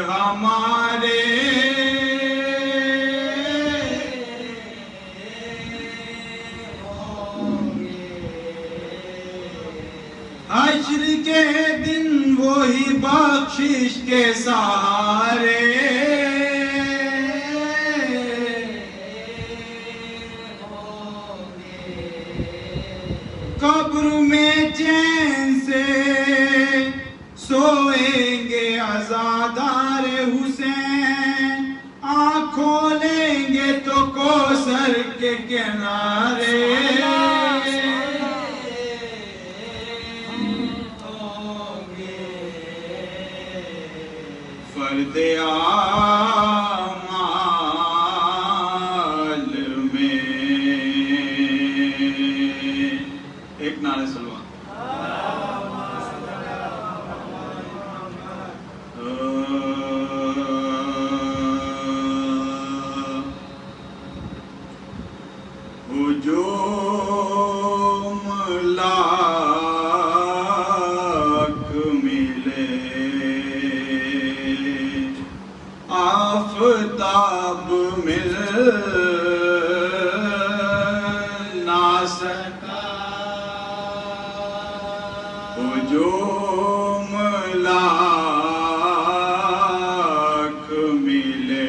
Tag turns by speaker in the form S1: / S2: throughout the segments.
S1: ہمارے حشر کے دن وہی بخشش کے سہارے قبر میں چین سے سوئیں گے عزادار حسین، آنکھ کھولیں گے تو کوثر کے کنارے فرد اعمال میں ایک نعرہ سلوات۔ ہجوم لاکھ ملے آفتاب مل نہ سکا، ہجوم لاکھ ملے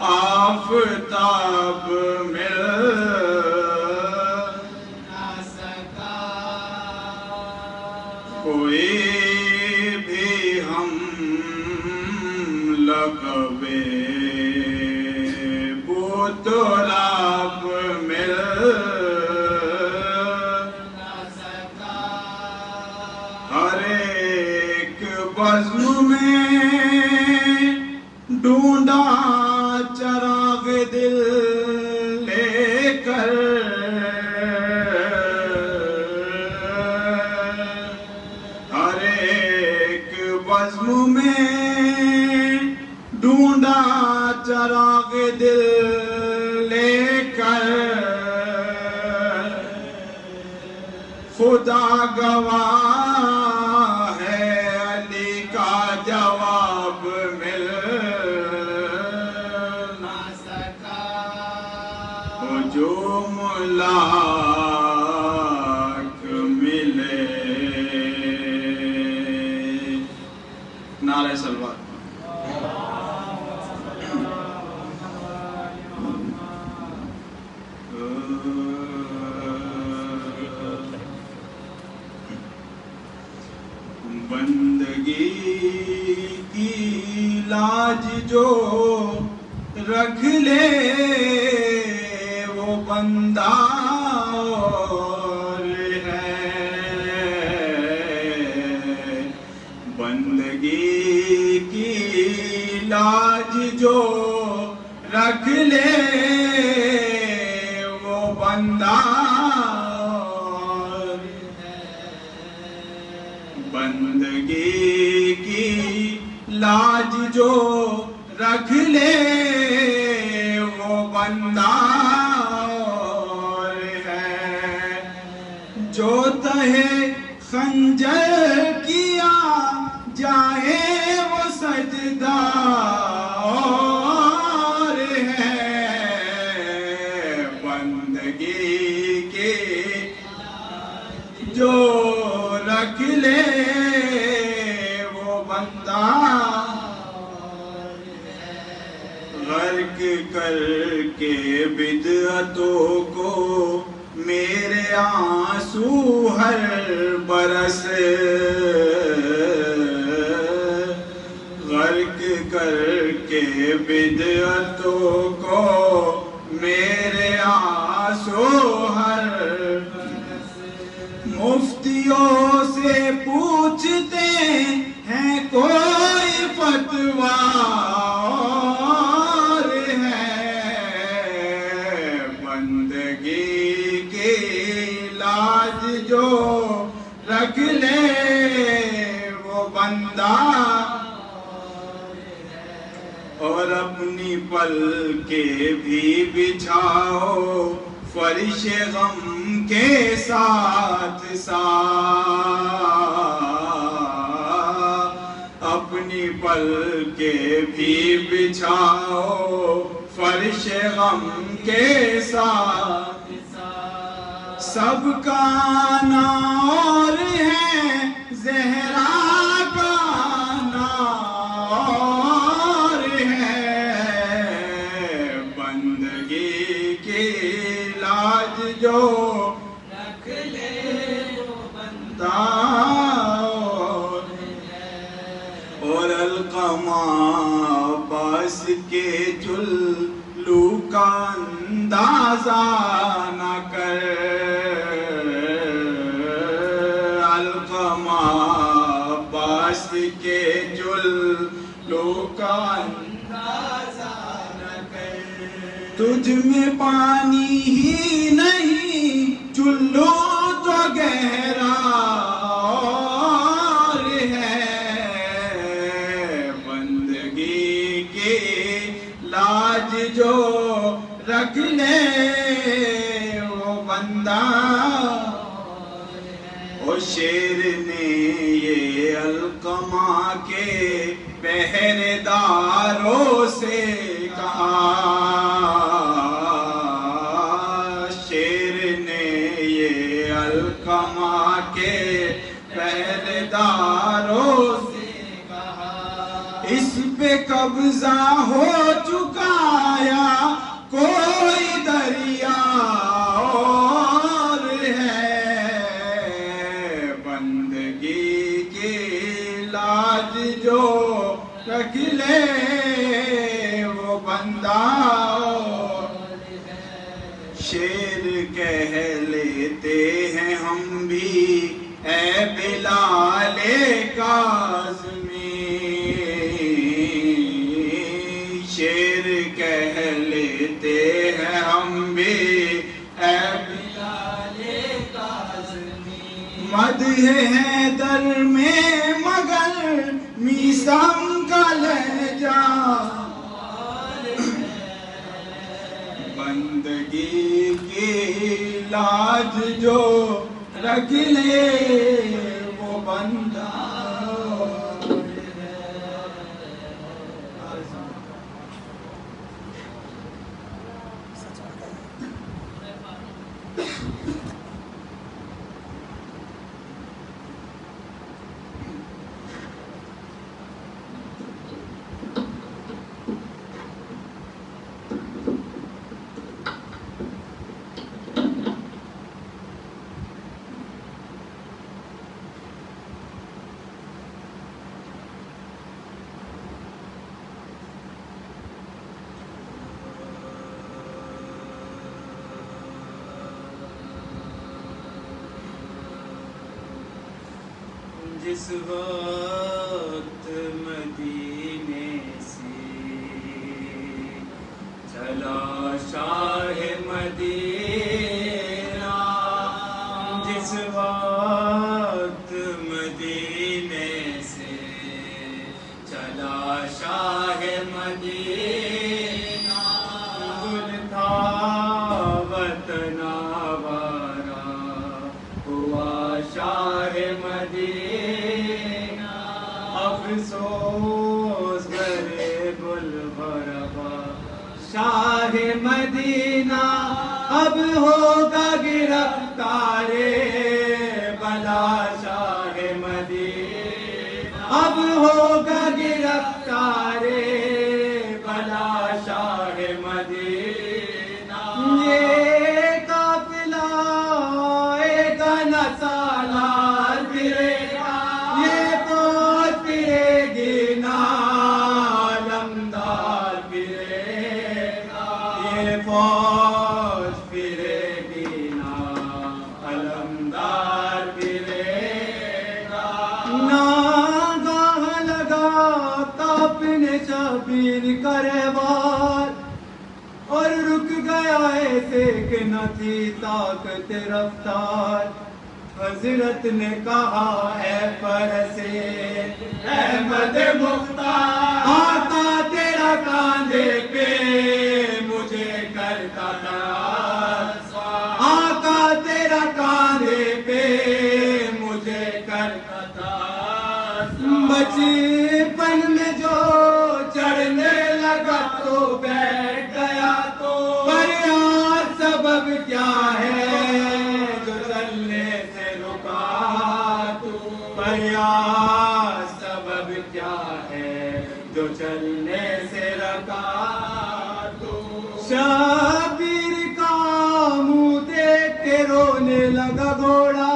S1: آفتاب مل نہ سکا، کوئی بھی ہم لقبے بوتراب مل نہ سکا، ہر ایک بزم میں ڈھونڈا چراغ دل لے کر، ہر ایک بزم میں ڈھونڈا چراغ دل لے کر، خدا گواہ ہے علی کا جواب مل نہ سکا، ہجوم لاکھ ملے۔ نعرہ سلوات۔ بندگی کی لاج جو رکھ لے وہ بندہ اور ہے، بندگی کی لاج جو رکھ لے وہ بندہ اور ہے، بندگی کی لاج جو رکھ لے وہ بندہ اور ہے، جو تہے خنجر کیا جائے وہ سجدہ اور ہے، بندگی کی جو رکھ لے وہ بندہ غرق کر کے بدعتوں کو میرے آنسو ہر برس، غرق کر کے بدعتوں کو میرے آنسو ہر برس، مفتیوں سے پوچھتے ہیں کوئی فتویٰ اور ہے، بندگی کی لاج جو رکھ لے وہ بندہ اور اپنی پلکیں بھی بچھاؤ فرش غم کے ساتھ ساتھ، پل کے بھی بچھاؤ فرش غم کے ساتھ، سب کا نور ہے زہرا کا نور ہے، بندگی کی لاج جو رکھ لے وہ بندہ اور القمہ عباس کے جلو کا اندازہ نہ کر، القمہ عباس کے جلو کا اندازہ نہ کر، تجھ میں پانی ہی نہیں چلو تو گہرا جو رکھ لے وہ بندہ، اور شیر نے یہ القمہ کے پہرے داروں سے کہا، شیر نے یہ القمہ کے پہرے داروں سے کہا، اس پہ قبضہ ہو چکا یا کوئی دریا اور ہے، بندگی کی لاج جو رکھ لے وہ بندہ، شیر کہہ لیتے ہیں ہم بھی اے بلال کاظمی، شیر کہہ لیتے ہیں ہم بھی اے بلال کاظمی، مدح حیدر میں مگر میثم کا لہجہ، بندگی کی لاج جو رکھ لے وہ بندہ، جس وقت مدینے سے چلا شاہ مدینہ، جس وقت مدینے سے چلا شاہ مدینہ، گل تھا وطن آوارہ ہوا شاہ مدینہ، افسوس کرے گلبربا شاہ مدینہ، اب ہوگا گرفتار بلا شاہ مدینہ، اب ہوگا گرفتار بلا شاہ مدینہ، یہ قافلہ ایک نہ سالار پھرے گا، یہ فوج پھرے گی نا علمدار پھرے گا، یہ فوج پھرے گی نا علمدار پھرے گا، ناگاہ لگا تاپنے شبیر کروار، اور رک گیا ایسے کہ نہ تھی طاقت رفتار، حضرت نے کہا اے پرسے احمد مختار، آقا تیرا کاندھے پہ مجھے کرتا تھا، آقا تیرا کاندھے پہ مجھے کرتا تھا، بچپن میں جو بریا سبب کیا ہے جو چلنے سے رکا تو
S2: شبیر کا منہ دیکھ کے رونے لگا گھوڑا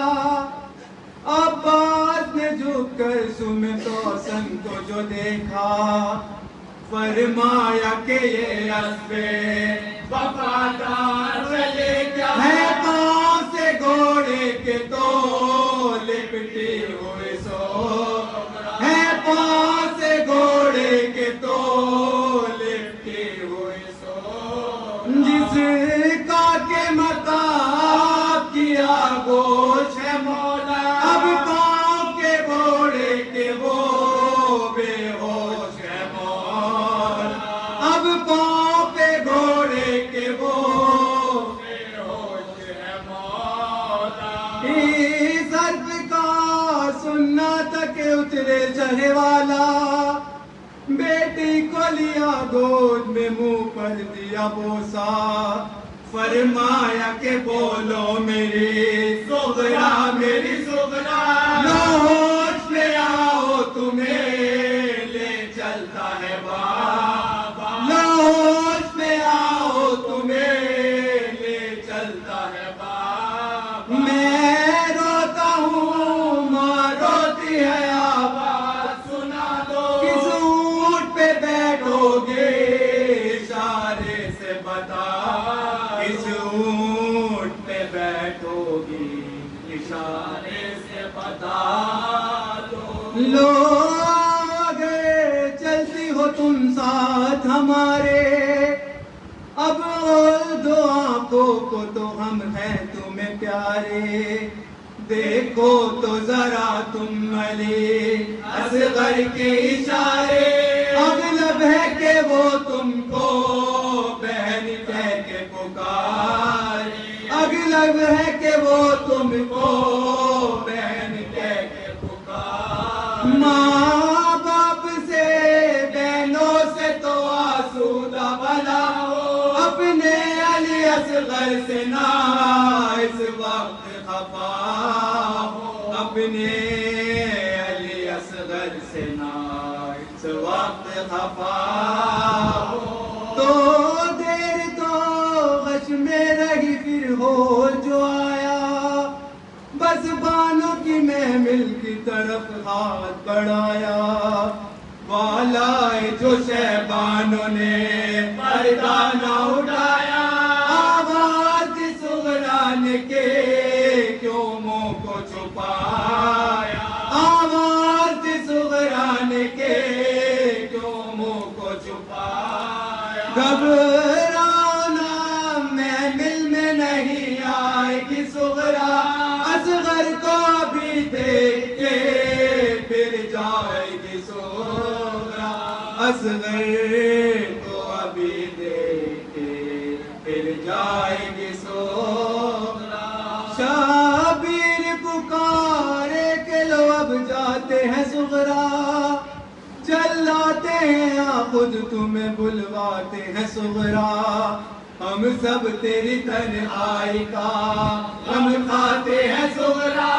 S2: عباس نے جھک کر سمت و حسن کو جو دیکھا فرمایا کہ یہ اسب
S1: وفادار چلے کیا
S2: ہے پاؤں سے گھوڑے کے تو لپٹی ہوئے سو ہے پاؤں سے گھوڑے کے تو لپٹی ہوئے سو جس کا کہ مطاب کیا گوش ہے مولا اب پاؤں کے گھوڑے کے وہ بے ہوش ہے مولا اب پاؤں پہ گھوڑے کے وہ
S1: بے ہوش ہے مولا
S2: اس حرف کا سننا تھا کہ اترے چڑھے والا بیٹی کو لیا گود میں منہ پر دیا بوسا فرمایا کہ بولو میری سغرا میری
S1: سغرا
S2: ہوش میں آؤ تمہیں لے چلتا ہے بابا ہوش میں آؤ تمہیں لے چلتا ہے بابا میں روتا ہوں ماں روتی ہے آواز
S1: سنا دو
S2: کس اونٹ پہ بیٹھو گے اشارے سے بتا کس اونٹ پہ بیٹھو گی اشارے سے بتا لوگ چلتی ہو تم ساتھ ہمارے اب دو آنکھوں کو تو ہم ہیں تمہیں پیارے دیکھو تو ذرا تم علی اصغر کے اشارے اغلب ہے کہ وہ تم کو بہن کہہ کے پکارے اغلب ہے کہ وہ تم کو بہن کہہ کے پکارے ماں باپ سے بہنوں سے تو آسودہ بھلا ہو اپنے علی اصغر سے نہ اس وقت خفا ہو اپنے علی اصغر سے نہ اس وقت خفا ہو تو دیر تو غش میں رہی پھر ہو جو آیا بس بانوں کی محمل کی طرف ہاتھ بڑھایا والائے جو شہبانوں نے پردہ نہ اٹھایا آواز سغران کے کیوں منہ کو چھپایا آواز سغران کے کیوں منہ کو چھپایا گھبرانا محمل میں نہیں آئے گی سغرا اصغر کو بھی دیکھ کے پھر جائے گی سغرا اصغر کو ابھی دیکھ کے پھر جائے گی سغرا شبیر پکارے کہ لو اب جاتے ہیں سغرا چلاتے ہیں خود تمہیں بلواتے ہیں سغرا ہم سب تیری تنہائی کا ہم کھاتے ہیں سغرا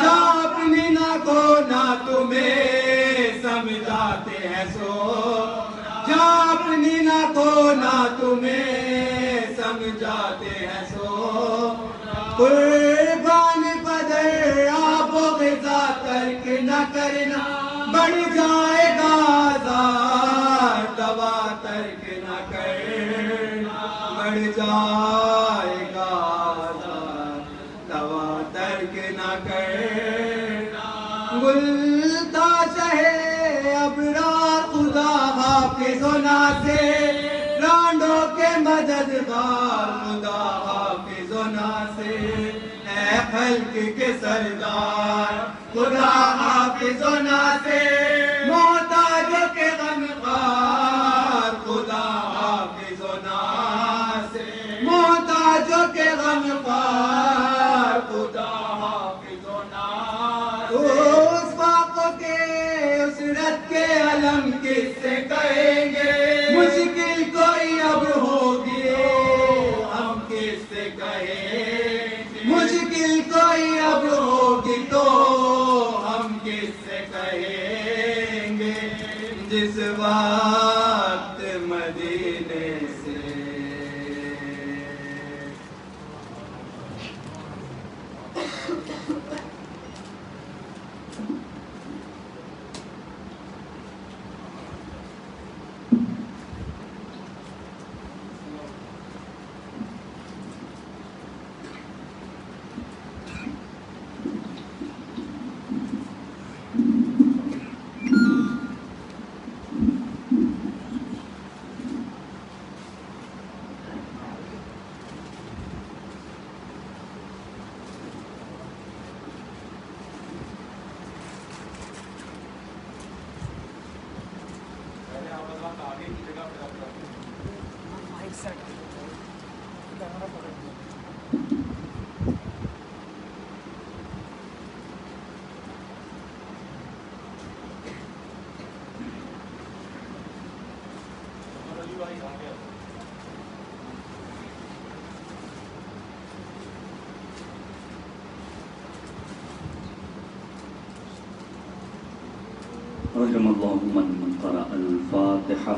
S2: جا اپنی نہ کو نہ تمہیں سمجھاتے ہیں سغرا جا اپنی نہ کو نہ تمہیں سمجھاتے ہیں سغرا قربان بدر آپ و غذا ترک نہ کرنا بڑھ جائے گا آزار دوا ترک نہ کرنا بڑھ جائے گا آزار دوا ترک نہ کرنا گلتاش ہے ابرار خدا حافظ و ناصر رانڈوں کے مددگار خدا حافظ و ناصر اے خلق کے سردار خدا حافظ و ناصر محتاجوں کے غمخوار خدا حافظ و ناصر محتاجوں کے غمخوار خدا حافظ و ناصر اس واقع کے اسرت کے علم کس سے کہیں گے مشکل کوئی اب ہوگی ہم کس سے کہیں گے مشکل کوئی اب ہوگی تو ہم کس
S3: رحم اللہ من قرأ الفاتحہ.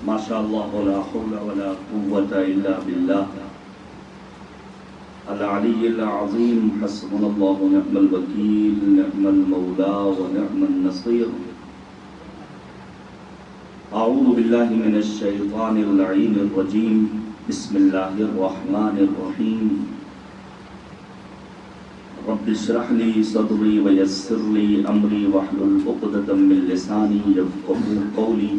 S3: ما شاء اللہ ولا حول ولا قوة الا باللہ العلی العظیم. حسبنا اللہ ونعم الوکیل نعم المولا ونعم النصیر. اعوذ باللہ من الشیطان اللعین الرجیم. بسم اللہ الرحمن الرحیم. رب اشرح لی صدری ویسر لی امری واحلل عقدۃ من لسانی یفقهوا قولی.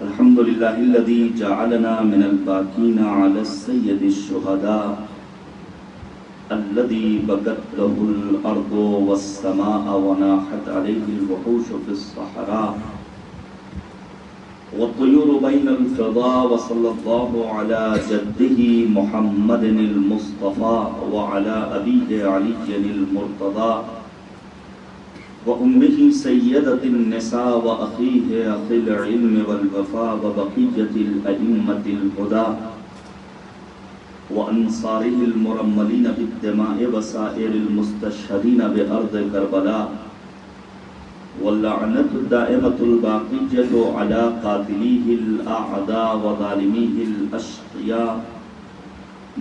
S3: الحمد للہ الذی جعلنا من الباقین علی السید الشہداء الذی بکت له الارض والسماء وناحت علیہ الوحوش فی الصحراء والطیور بین الفضاء. وصلی اللہ علی جدہ محمد المصطفى وعلی ابیہ علی المرتضى وأمه سيدة النساء وأخيه أخي العلم والوفاء وبقية الأئمة الهدى وأنصاره المرملين بالدماء وسائر المستشهدين بأرض كربلاء واللعنة الدائمة الباقية على قاتليه الأعداء وظالميه الأشقياء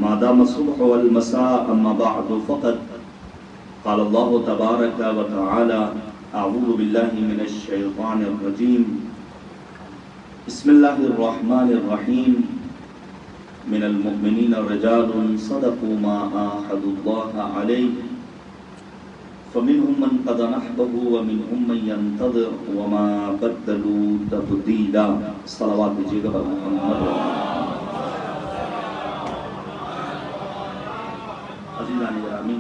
S3: ما دام الصبح والمساء. أما بعد فقد قال اللہ تبارک و تعالی اعوذ باللہ من الشیطان الرجیم. بسم اللہ الرحمن الرحیم. من المؤمنین رجال صدقوا ما عاهدوا اللہ علیہ فمنهم من قضى نحبه ومنهم من ينتظر وما بدلوا تبدیلا. صلوات دیجیے گا پر محمد. عزیزان گرامی،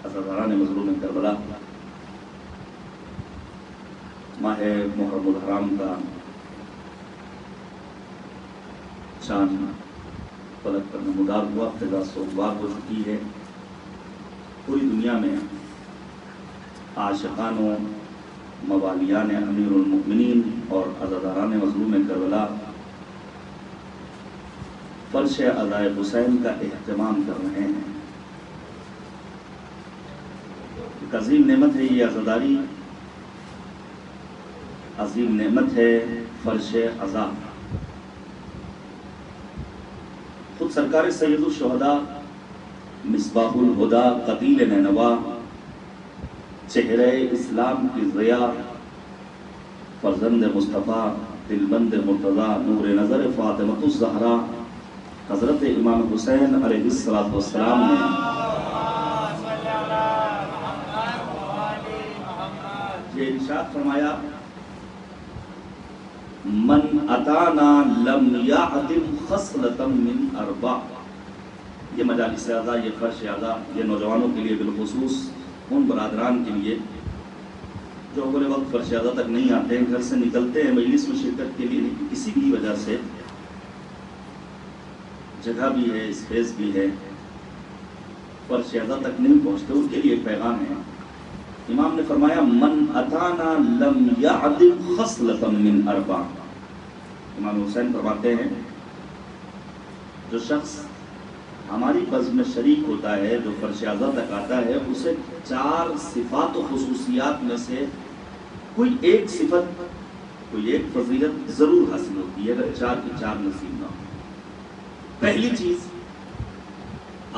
S3: عزیزان مظلوم کربلا، ماہ محرم الحرام کا چاند فلک پر نمودار ہوا. فضا سوگوار ہو چکی ہے. پوری دنیا میں عاشقان و موالیان امیر المؤمنین اور عزاداران مظلوم کربلا فرش عزائے حسین کا اہتمام کر رہے ہیں. عظیم نعمت ہے یہ عزاداری، عظیم نعمت ہے فرش عزا. خود سرکار سید الشہداء مصباح الہدا قتیل نینوا چہرہ اسلام کی ضیاء فرزند مصطفیٰ دلبند مرتضیٰ نور نظر فاطمۃ الزہرا حضرت امام حسین علیہ السلام نے یہ ارشاد فرمایا من اتانا لم یعدم خصلتا من اربع. یہ مجالس اعضاء، یہ فرش اعضاء، یہ نوجوانوں کے لیے بالخصوص ان برادران کے لیے جو اول وقت فرش اعضاء تک نہیں آتے ہیں، گھر سے نکلتے ہیں مجلس میں شرکت کے لیے، کسی بھی وجہ سے جگہ بھی ہے، اسپیس بھی ہے، فرش اعضاء تک نہیں پہنچتے، ان کے لیے ایک پیغام ہے. امام نے فرمایا من اتانا لم یعدم خصلتا من اربع. امام حسین فرماتے ہیں جو شخص ہماری بزم میں شریک ہوتا ہے، جو فرش اعضاء تک آتا ہے، اسے 4 صفات و خصوصیات میں سے کوئی ایک صفت، کوئی ایک فضیلت ضرور حاصل ہوتی ہے اگر 4 کی 4 نصیب نہ ہو. پہلی چیز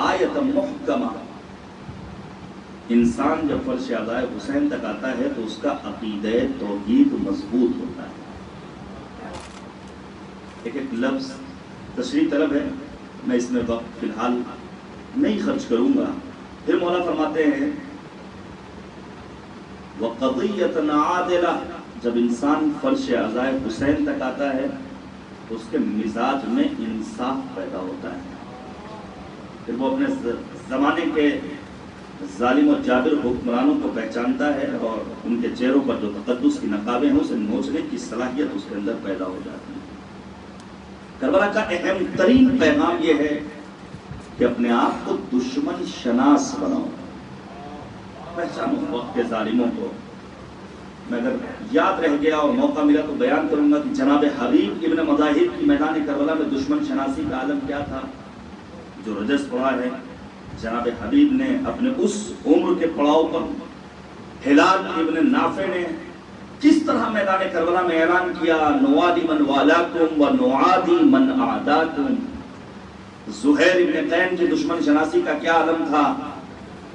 S3: آیت محکمہ. انسان جب فرش عزائے حسین تک آتا ہے تو اس کا عقیدہ توحید مضبوط ہوتا ہے. ایک ایک لفظ تشریح طلب ہے. میں اس میں وقت فی الحال نہیں خرچ کروں گا. پھر مولا فرماتے ہیں وَقَضِيَّةً عَادِلَةً، جب انسان فرش عزائے حسین تک آتا ہے تو اس کے مزاج میں انصاف پیدا ہوتا ہے. پھر وہ اپنے زمانے کے ظالم و جابر حکمرانوں کو پہچانتا ہے اور ان کے چہروں پر جو تقدس کی نقابیں ہیں اسے نوچنے کی صلاحیت اس کے اندر پیدا ہو جاتی ہے. کربلا کا اہم ترین پیغام یہ ہے کہ اپنے آپ کو دشمن شناس بناؤ، پہچانو وقت کے ظالموں کو. میں اگر یاد رہ گیا اور موقع ملا تو بیان کروں گا کہ جناب حبیب ابن مظاہر کی میدان کربلا میں دشمن شناسی کا عالم کیا تھا. جو رجس پڑھا ہے جناب حبیب نے اپنے اس عمر کے پڑاؤ پر ہلال ابن نافع نے کس طرح میدان کربلا میں اعلان کیا نوادی من والاکم و نعادی من اعداکم. زہیر ابن قین کی دشمن شناسی کا کیا عالم تھا.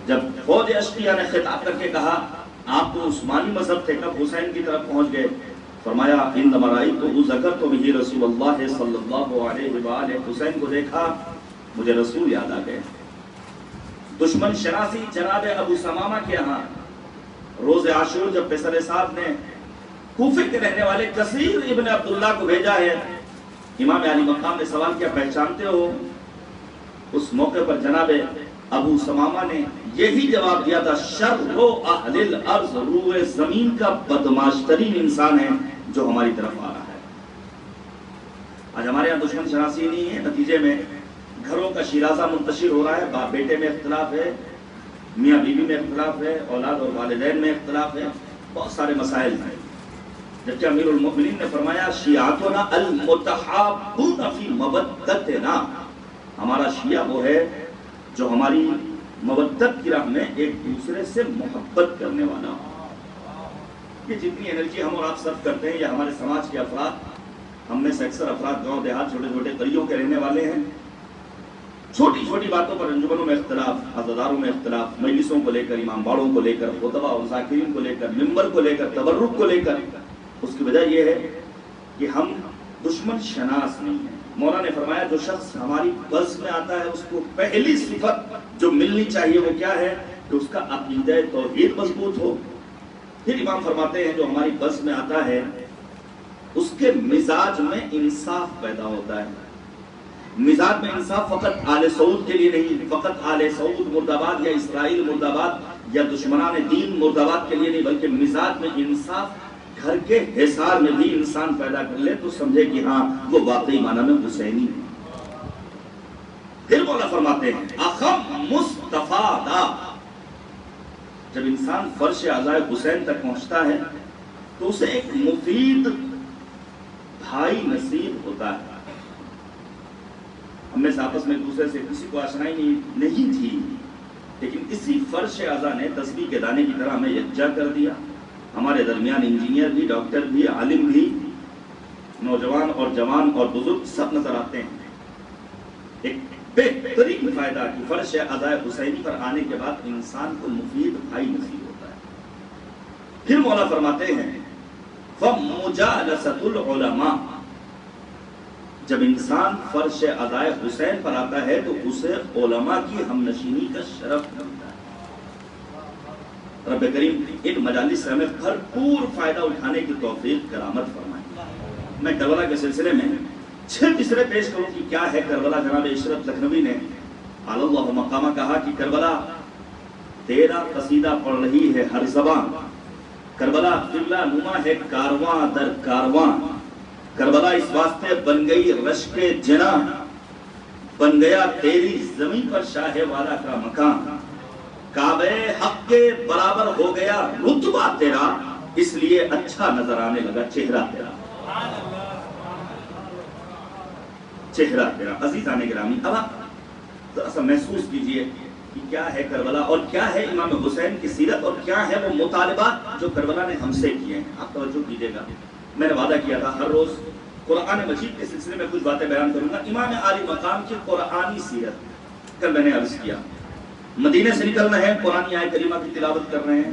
S3: جب فوج اشقیہ نے خطاب کر کے کہا آپ تو عثمانی مذہب تھے، کب حسین کی طرف پہنچ گئے، فرمایا انما رأیتہ ذکرت بہ رسول اللہ صلی اللہ علیہ وآلہ، حسین کو دیکھا مجھے رسول یاد آ گئے. دشمن شناسی جناب ابو سمامہ کے یہاں روز عاشور جب پیسر صاحب نے کوفے کے رہنے والے کثیر ابن عبداللہ کو بھیجا ہے، امام علی مقام نے سوال کیا پہچانتے ہو؟ اس موقع پر جناب ابو سمامہ نے یہی جواب دیا تھا شر اہل الارض، روئے زمین کا بدمعاش ترین انسان ہے جو ہماری طرف آ رہا ہے. آج ہمارے یہاں دشمن شناسی نہیں ہے، نتیجے میں گھروں کا شیرازہ منتشر ہو رہا ہے. باپ بیٹے میں اختلاف ہے، میاں بیوی میں اختلاف ہے، اولاد اور والدین میں اختلاف ہے، بہت سارے مسائل ہیں. جبکہ امیر المؤمنین نے فرمایا شیعتنا المتحابون فی مودتنا، ہمارا شیعہ وہ ہے جو ہماری مودت کی راہ میں ایک دوسرے سے محبت کرنے والا ہو. یہ جتنی انرجی ہم اور آپ صرف کرتے ہیں یا ہمارے سماج کے افراد، ہم میں سے اکثر افراد گاؤں دیہات چھوٹے چھوٹے قریوں کے رہنے والے ہیں، چھوٹی چھوٹی باتوں پر انجمنوں میں اختلاف، عزاداروں میں اختلاف، مجلسوں کو لے کر، امام باڑوں کو لے کر، خطبہ اور ذاکرین کو لے کر، ممبر کو لے کر، تبرک کو لے کر. اس کی وجہ یہ ہے کہ ہم دشمن شناس نہیں ہیں. مولا نے فرمایا جو شخص ہماری بس میں آتا ہے اس کو پہلی صفت جو ملنی چاہیے وہ کیا ہے کہ اس کا عقیدہ توحید مضبوط ہو. پھر امام فرماتے ہیں جو ہماری بس میں آتا ہے اس کے مزاج میں انصاف پیدا ہوتا ہے. مزاج میں انصاف فقط آل سعود کے لیے نہیں، فقط آل سعود مرد آباد یا اسرائیل مرد آباد یا دشمنان دین مرد آباد کے لیے نہیں، بلکہ مزاج میں انصاف گھر کے حصار میں بھی انسان پیدا کر لے تو سمجھے کہ ہاں وہ واقعی معنی میں حسینی ہے. پھر مولا فرماتے ہیں اخم مستفادا، جب انسان فرش عزائے حسین تک پہنچتا ہے تو اسے ایک مفید بھائی نصیب ہوتا ہے. ہم میں سے آپس میں ایک دوسرے سے کسی کو آشنائی نہیں تھی، لیکن اسی فرش عزا نے تسبیح کے دانے کی طرح ہمیں یکجا کر دیا. ہمارے درمیان انجینئر بھی، ڈاکٹر بھی، عالم بھی، نوجوان اور جوان اور بزرگ سب نظر آتے ہیں. ایک بہترین فائدہ کہ فرش عزائے حسینی پر آنے کے بعد انسان کو مفید بھائی نصیب ہوتا ہے. پھر مولا فرماتے ہیں فَمُجَالَسَةُ الْعُلَمَاء، جب انسان فرش عزائے حسین پر آتا ہے تو اسے علماء کی ہم نشینی کا شرف ملتا ہے. رب کریم ان مجالس سے ہمیں بھرپور فائدہ اٹھانے کی توفیق کرامت فرمائے. میں کربلا کے سلسلے میں 6 مصرے پیش کروں کہ کیا ہے کربلا. جناب عشرت لکھنوی نے اعلی اللہ مقامہ کہا کہ کربلا تیرا قصیدہ پڑھ رہی ہے ہر زبان، کربلا قبلہ نما ہے کارواں در کارواں، کربلا اس واسطے بن گئی رشک جنا، بن گیا تیری زمین پر شاہ والا کا مکان، کعبہ حق کے برابر ہو گیا رتبہ تیرا، اس لیے اچھا نظر آنے لگا چہرہ تیرا. چہرہ تیرا. عزیزان گرامی، اب آپ ذرا سا محسوس کیجئے کہ کیا ہے کربلا اور کیا ہے امام حسین کی سیرت اور کیا ہے وہ مطالبات جو کربلا نے ہم سے کیے ہیں. آپ توجہ کیجئے گا. میں نے وعدہ کیا تھا ہر روز قرآن مجید کے سلسلے میں کچھ باتیں بیان کروں گا. امام عالی مقام کی قرآنی سیرت کل میں نے عرض کیا. مدینے سے نکل رہے ہیں، قرآن آیت کریمہ کی تلاوت کر رہے ہیں.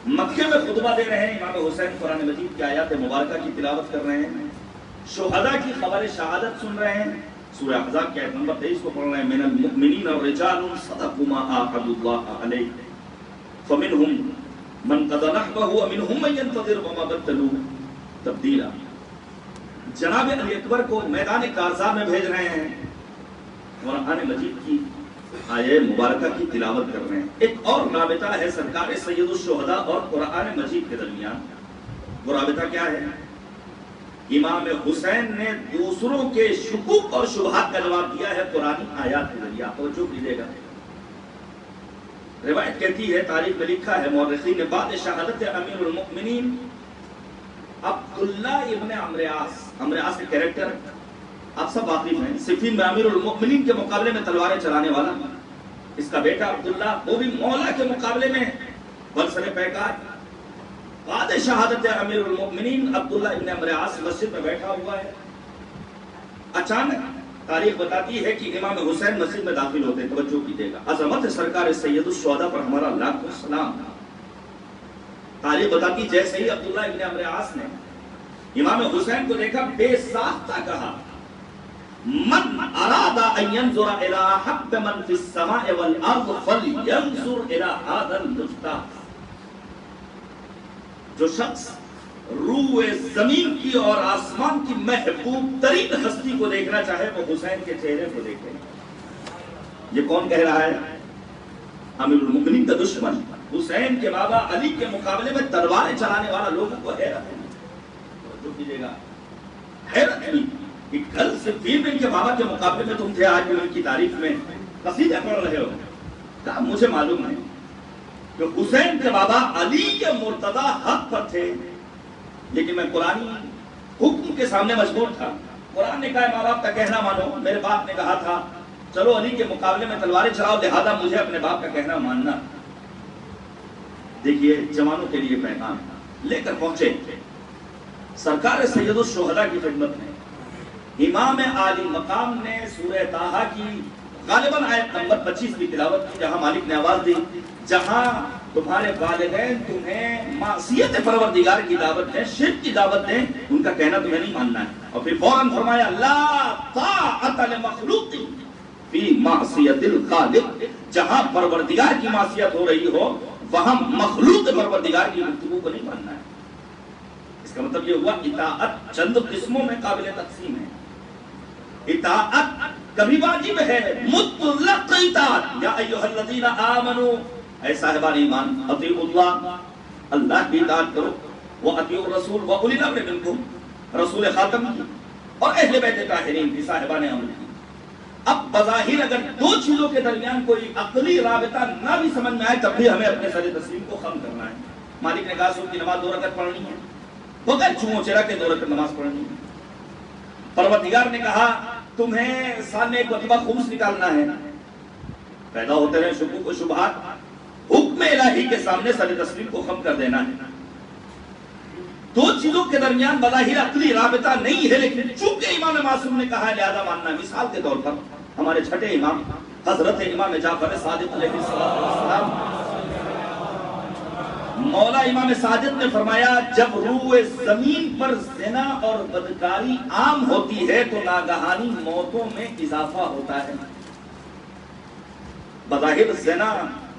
S3: مکے میں خطبہ دے رہے ہیں، امام حسین قرآن مجید کی آیات مبارکہ کی تلاوت کر رہے ہیں. شہداء کی خبر شہادت سن رہے ہیں. سورہ احزاب کی آیت نمبر 23 کو پڑھ رہے ہیں، من المؤمنین الرجال صدقوا ما عاهدوا الله علیہ فمنهم من قضى نحبه ومنهم من ينتظر وما بدلوا تبدیلا۔ جناب علی اکبر کو میدان کارزار میں بھیج رہے ہیں، قرآن مجید کی آیہ مبارکہ کی تلاوت کر رہے ہیں۔ ایک اور رابطہ ہے سرکار سید الشہداء اور قرآن مجید کے درمیان۔ وہ رابطہ کیا ہے؟ امام حسین نے دوسروں کے شکوک اور شبہات کا جواب دیا ہے قرآنی آیات کے ذریعے۔ توجہ کیجیے گا، روایت کہتی ہے، تاریخ میں لکھا ہے مورخین نے، بعد شہادت امیر المؤمنین عبداللہ ابن عمرو عاص کے کریکٹر آپ سب واقف ہیں، صفین میں امیر المؤمنین کے مقابلے میں تلواریں چلانے والا، اس کا بیٹا عبداللہ وہ بھی مولا کے مقابلے میں برسر پیکار۔ بعد شہادت امیر المؤمنین عبداللہ ابن عمرو عاص مسجد میں بیٹھا ہوا ہے، اچانک تاریخ بتاتی ہے کہ امام حسین مسجد میں داخل ہوتے ہیں۔ توجہ کیجیے گا، عظمت سرکار سید الشہداء پر ہمارا لاکھوں سلام۔ تاریخ بتاتی جیسے ہی عبداللہ ابن عمرو عاص نے امام حسین کو دیکھا، بے ساختہ کہا، من اراد ان ينظر الى حق من في السماء والارض فلينظر الى هذا المجتاز۔ جو شخص روح زمین کی اور آسمان کی محبوب ترین ہستی کو دیکھنا چاہے وہ حسین کے چہرے کو دیکھے۔ یہ کون کہہ رہا ہے؟ امیر المؤمنین کا دشمن، حسین کے بابا علی کے مقابلے میں تلواریں چلانے والا۔ لوگوں کو حیرت ہے، جو کیجیے گا، حیرت ہوئی کہ کل سے 3 دن کے بابا کے مقابلے میں تم تھے، آج بھی ان کی تعریف میں قصیدے پڑھ رہے ہو۔ کہا مجھے معلوم ہے کہ حسین کے بابا علی کے مرتضی حق پر تھے، لیکن میں قرآنی حکم کے سامنے مجبور تھا۔ قرآن نے کہا ماں باپ کا کہنا مانو، میرے باپ نے کہا تھا چلو علی کے مقابلے میں تلواریں چلاؤ، لہذا مجھے اپنے باپ کا کہنا ماننا۔ دیکھیے جوانوں کے لیے پیغام لے کر پہنچے سرکار سید الشہداء کی خدمت میں۔ امام عالی مقام نے سورہ طٰہٰ کی غالباً آیت نمبر 25 کی تلاوت کی، جہاں مالک نے آواز دی، جہاں تمہارے والدین تمہیں معصیت پروردگار کی دعوت دیں، شرک کی دعوت دیں، ان کا کہنا تمہیں نہیں ماننا ہے۔ اور پھر فوراً فرمایا لا طاعۃ لمخلوق فی معصیت الخالق، جہاں پروردگار کی معصیت ہو رہی ہو وہاں مخلوق پروردگار کی گفتگو کو نہیں ماننا ہے۔ اس کا مطلب یہ ہوا اطاعت چند قسموں میں قابل تقسیم ہے۔ اطاعت کبھی واجب ہے، مطلق اطاعت، یا ایھا الذین آمنوا، اے صاحبان ایمان، اطیعوا اللہ، اللہ کی اطاعت کرو، واطیعوا الرسول واولی الامر منکم، رسول خاتم کی اور اہل بیت طاہرین کی، صاحبان امر کی۔ اب بظاہر اگر دو چیزوں کے درمیان کوئی عقلی رابطہ نہ بھی سمجھ میں آئے تب بھی ہمیں اپنے سر تسلیم کو خم کرنا ہے۔ مالک نے کہا صبح کی نماز 2 رکعت پڑھنی ہے، بغیر چومو چرا کے 2 رکعت نماز پڑھنی ہے۔ پروردگار نے کہا تمہیں سال میں 1 مرتبہ خمس نکالنا ہے۔ پیدا ہوتے ہیں شکوک و شبہات، حکم الہی کے سامنے سر تسلیم کو خم کر دینا ہے۔ دو چیزوں کے درمیان بظاہر عقلی رابطہ نہیں ہے، لیکن چونکہ امام معصوم نے کہا ہے لہذا ماننا۔ مثال کے طور پر ہمارے چھٹے امام حضرت امام جعفر صادق علیہ السلام، مولا امام ساجد نے فرمایا جب روح زمین پر زنا اور بدکاری عام ہوتی ہے تو ناگہانی موتوں میں اضافہ ہوتا ہے۔ بظاہر زنا،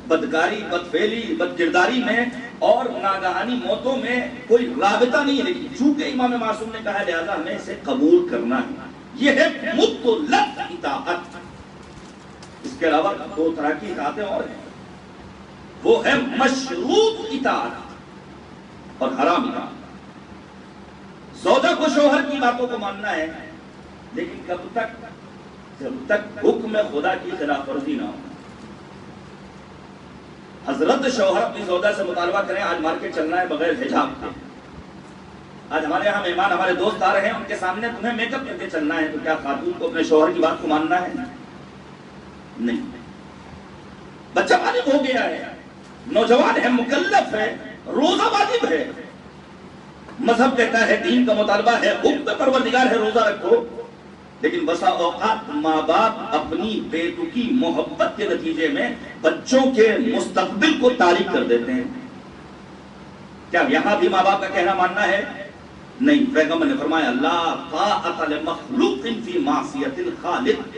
S3: بدکاری، بدفعلی، بدکرداری میں اور ناگہانی موتوں میں کوئی رابطہ نہیں ہے، لیکن چونکہ امام معصوم نے کہا لہذا ہمیں اسے قبول کرنا ہے۔ یہ ہے مطلق اطاعت۔ اس کے علاوہ 2 طرح کی اطاعتیں اور ہیں، وہ ہے مشروط اطاعت اور حرام اطاعت۔ زوجہ کو شوہر کی باتوں کو ماننا ہے، لیکن کب تک؟ جب تک حکم خدا کی خلاف ورزی نہ ہو۔ حضرت شوہر اپنی زوجہ سے مطالبہ کریں آج مارکیٹ چلنا ہے بغیر حجاب کے، آج ہمارے یہاں مہمان ہمارے دوست آ رہے ہیں ان کے سامنے تمہیں میک اپ کر کے چلنا ہے، تو کیا خاتون کو اپنے شوہر کی بات کو ماننا ہے؟ نہیں۔ بچہ بالغ ہو گیا ہے، نوجوان ہے، مکلف ہے، روزہ واجب ہے، مذہب کہتا ہے، دین کا مطالبہ ہے، حکم پروردگار ہے روزہ رکھو، لیکن بسا اوقات ماں باپ اپنی بیتکی محبت کے نتیجے میں بچوں کے مستقبل کو تاریک کر دیتے ہیں۔ کیا یہاں بھی ماں باپ کا کہنا ماننا ہے؟ نہیں، پیغمبر نے فرمایا لا طاعت لمخلوق فی معصیت الخالق،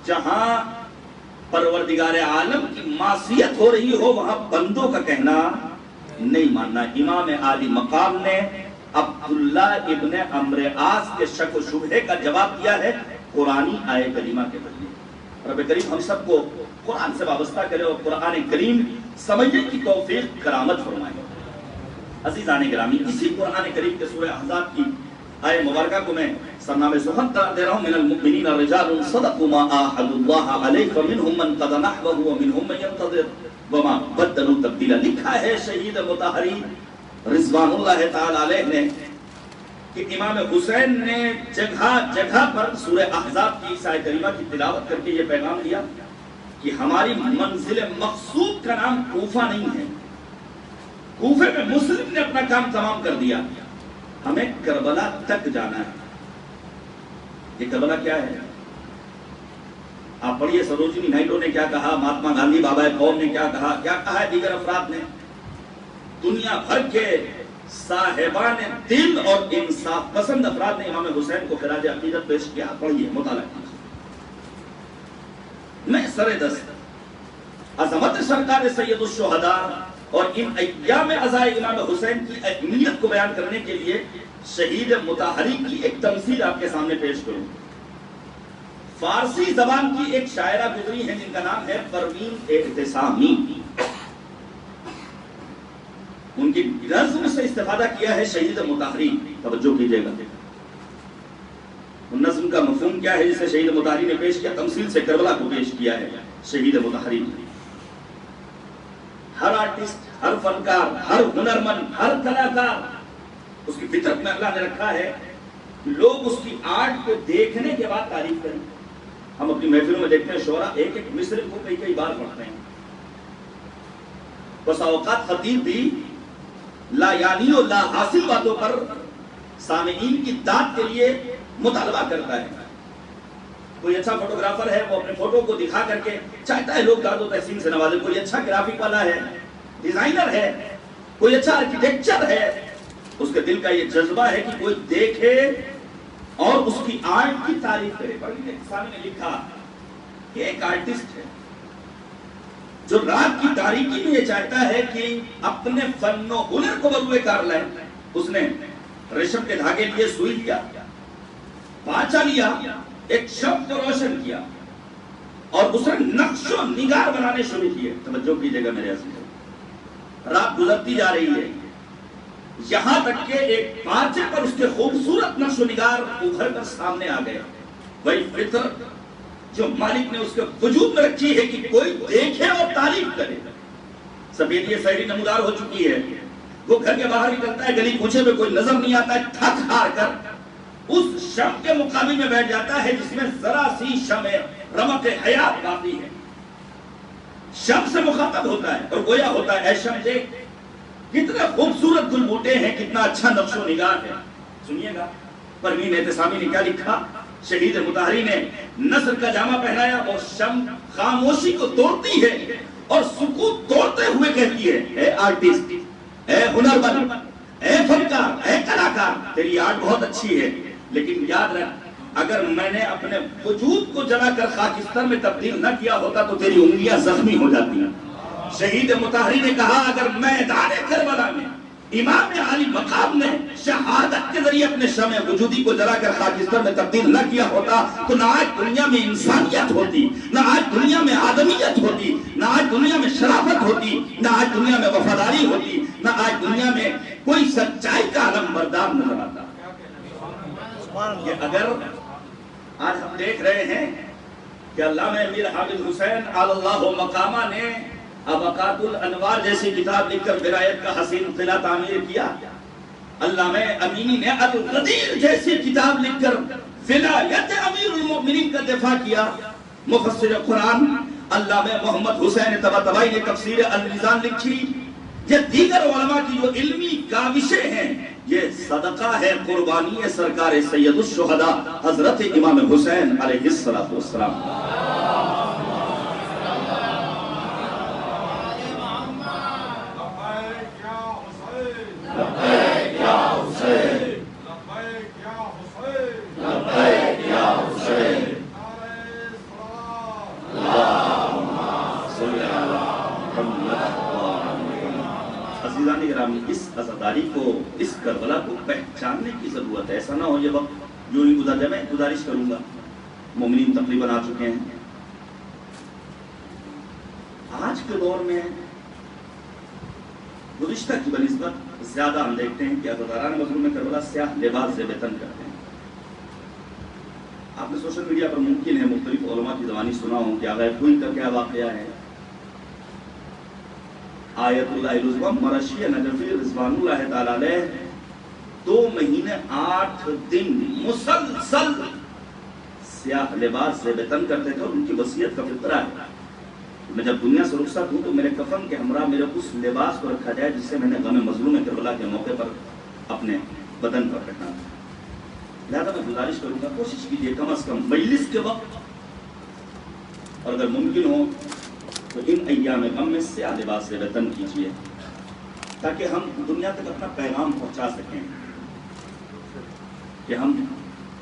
S3: جہاں پروردگار عالم کی معصیت ہو رہی ہو وہاں بندوں کا کہنا نہیں ماننا۔ امام عالی مقام نے عبداللہ ابن عمرو عاص کے شک و شبہے کا جواب دیا ہے قرآنی آیہ کریمہ کے ذریعے۔ رب کریم ہم سب کو قرآن سے وابستہ کرے اور قرآن کریم سمجھنے کی توفیق کرامت فرمائے۔ عزیزان گرامی، اسی قرآن کریم کے سورہ احزاب کی آیہ مبارکہ کو میں سرنامے سخن دے رہا ہوں، من المؤمنین رجال صدقوا ما عاهدوا الله علیہ فمنهم من قضى نحبه ومنهم من ينتظر وما بدلوا تبدیلا۔ لکھا ہے شہید مطہری رضوان اللہ تعالی علیہ نے کہ امام حسین نے جگہ جگہ پر سورہ احزاب کی اس آیہ کریمہ کی تلاوت کر کے یہ پیغام دیا کہ ہماری منزل مقصود کا نام کوفہ نہیں ہے، کوفے میں مسلم نے اپنا کام تمام کر دیا، ہمیں کربلا تک جانا ہے۔ یہ کربلا کیا ہے؟ آپ پڑھیے سروجنی نائڈو نے کیا کہا، مہاتما گاندھی بابا قوم نے کیا کہا ہے دیگر افراد نے، دنیا بھر کے صاحبان دل اور انصاف پسند افراد نے امام حسین کو خراج عقیدت پیش کیا۔ پڑھیے، مطالعہ کیجیے۔ میں سر دست عظمت سرکار سید الشہداء اور ان ایام عزائے امام حسین کی اہمیت کو بیان کرنے کے لیے شہید مطہری کی ایک تمثیل آپ کے سامنے پیش کروں۔ فارسی زبان کی ایک شاعرہ گزری ہے جن کا نام ہے پروین اعتصامی، ان کی نظم سے استفادہ کیا ہے شہید مطہری۔ توجہ کیجئے گا، نظم کا مفہوم کیا ہے جسے شہید مطہری نے پیش کیا، تمثیل سے کربلا کو پیش کیا ہے شہید مطہری نے۔ ہر آرٹسٹ، ہر فنکار، ہر ہنرمند، ہر کلاکار، اس کی فطرت میں اللہ نے رکھا ہے لوگ اس کی آرٹ کو دیکھنے کے بعد تعریف کریں۔ ہم اپنی محفلوں میں دیکھتے ہیں شعرا ایک ایک مصرع کو کئی کئی بار پڑھتے ہیں۔ بس اوقات خطیب بھی لا یعنی و لا حاصل باتوں پر سامعین کی داد کے لیے مطالبہ کرتا ہے۔ کوئی اچھا فوٹوگرافر ہے، وہ اپنے فوٹو کو دکھا کر کے چاہتا ہے لوگ داد و تحسین سے نوازے۔ کوئی اچھا گرافک والا ہے، ڈیزائنر ہے، کوئی اچھا آرکیٹیکچر ہے، اس کے دل کا یہ جذبہ ہے کہ کوئی دیکھے اور اس کی آرٹ کی تعریف کرے۔ پروین اعتصامی نے لکھا کہ ایک آرٹسٹ ہے جو رات کی تاریکی میں یہ چاہتا ہے کہ اپنے فن و ہنر کو بروئے کار لائے۔ اس نے ریشم کے دھاگے لیے، سوئی لیا، پانچا لیا، ایک شب کو روشن کیا اور اس نے نقش و نگار بنانے شروع کیے۔ توجہ کیجئے گا میرے عزیزو، رات گزرتی جا رہی ہے، یہاں تک کہ ایک پانچے پر اس کے خوبصورت نقش و نگار ابھر کر سامنے آ گئے۔ وہی فطرت جو مالک نے اس کے وجود میں رکھی ہے کہ کوئی دیکھے اور تعریف کرے۔ سفیدی سحری نمودار ہو چکی ہے، وہ گھر کے باہر نکلتا ہے، گلی کوچے میں کوئی نظر نہیں آتا ہے، تھک ہار کر اس شم کے مقابل میں بیٹھ جاتا ہے جس میں ذرا سی شمع رمق حیات باقی ہے۔ شم سے مخاطب ہوتا ہے اور گویا ہوتا ہے، اے شم دیکھ کتنے خوبصورت گل بوٹے ہیں، کتنا اچھا نقش و نگار ہے۔ سنیے گا پروین اعتصامی نے کیا لکھا۔ شہید مطہری نے نثر کا جامہ پہنایا اور شم خاموشی کو توڑتی ہے اور سکوت توڑتے ہوئے کہتی ہے، اے آرٹسٹ، اے ہنرمند، اے فنکار، اے کلاکار، تیری آرٹ بہت اچھی ہے، لیکن یاد رکھ اگر میں نے اپنے وجود کو جلا کر خاکستر میں تبدیل نہ کیا ہوتا تو تیری انگلیاں زخمی ہو جاتی ہیں۔ شہید مطہری نے کہا اگر میدان کربلا میں امام عالی مقام نے شہادت کے ذریعے اپنے شمع وجودی کو جلا کر خاکستر میں تبدیل نہ کیا ہوتا تو نہ آج دنیا میں انسانیت ہوتی، نہ آج دنیا میں آدمیت ہوتی، نہ آج دنیا میں شرافت ہوتی، نہ آج دنیا میں وفاداری ہوتی، نہ آج دنیا میں کوئی سچائی کا علم بردار نظر آتا۔ یہ اگر آج ہم دیکھ رہے ہیں کہ علامہ امیر حامد حسین علی اللہ مقامہ نے ابقات الانوار جیسی کتاب لکھ کر ولایت کا حسین قلعہ تعمیر کیا، علامہ امینی نے الغدیر جیسی کتاب لکھ کر ولایت امیر المؤمنین کا دفاع کیا، مفسر قرآن علامہ محمد حسین طباطبائی نے تفسیر المیزان لکھی، یہ دیگر علماء کی جو علمی کاوشیں ہیں یہ صدقہ ہے قربانی سرکار سید الشہداء حضرت امام حسین علیہ السلام۔ عزاداری کو، اس کربلا کو پہچاننے کی ضرورت ہے. ایسا نہ ہو یہ وقت یوں ہی گزر جائے. میں گزارش کروں گا، مومنین تقریباً آ چکے ہیں. آج کے دور میں گزشتہ کی بنسبت زیادہ ہم دیکھتے ہیں کہ عزاداران مظلوم کربلا سیاہ لباس زیب تن کرتے ہیں. آپ نے سوشل میڈیا پر ممکن ہے مختلف علماء کی زبانی سنا ہوں کہ آغا کوئی کا کیا واقعہ ہے. آیت اللہ رضوان مرشی نجفی رضوان اللہ تعالیٰ علیہ 2 مہینے 8 دن مسلسل سیاہ لباس زیب تن کرتے تھے، اور ان کی وصیت کا فطرہ ہے میں جب دنیا سے رخصت ہوں تو میرے کفن کے ہمراہ میرے اس لباس کو رکھا جائے جس سے میں نے غم مظلوم کربلا کے موقع پر اپنے بدن پر رکھا. لہذا میں گزارش کروں گا کوشش کیجیے کم از کم مجلس کے وقت، اور اگر ممکن ہو تو ان ایام غم میں سیاہ لباس سے وطن کیجیے تاکہ ہم دنیا تک اپنا پیغام پہنچا سکیں کہ ہم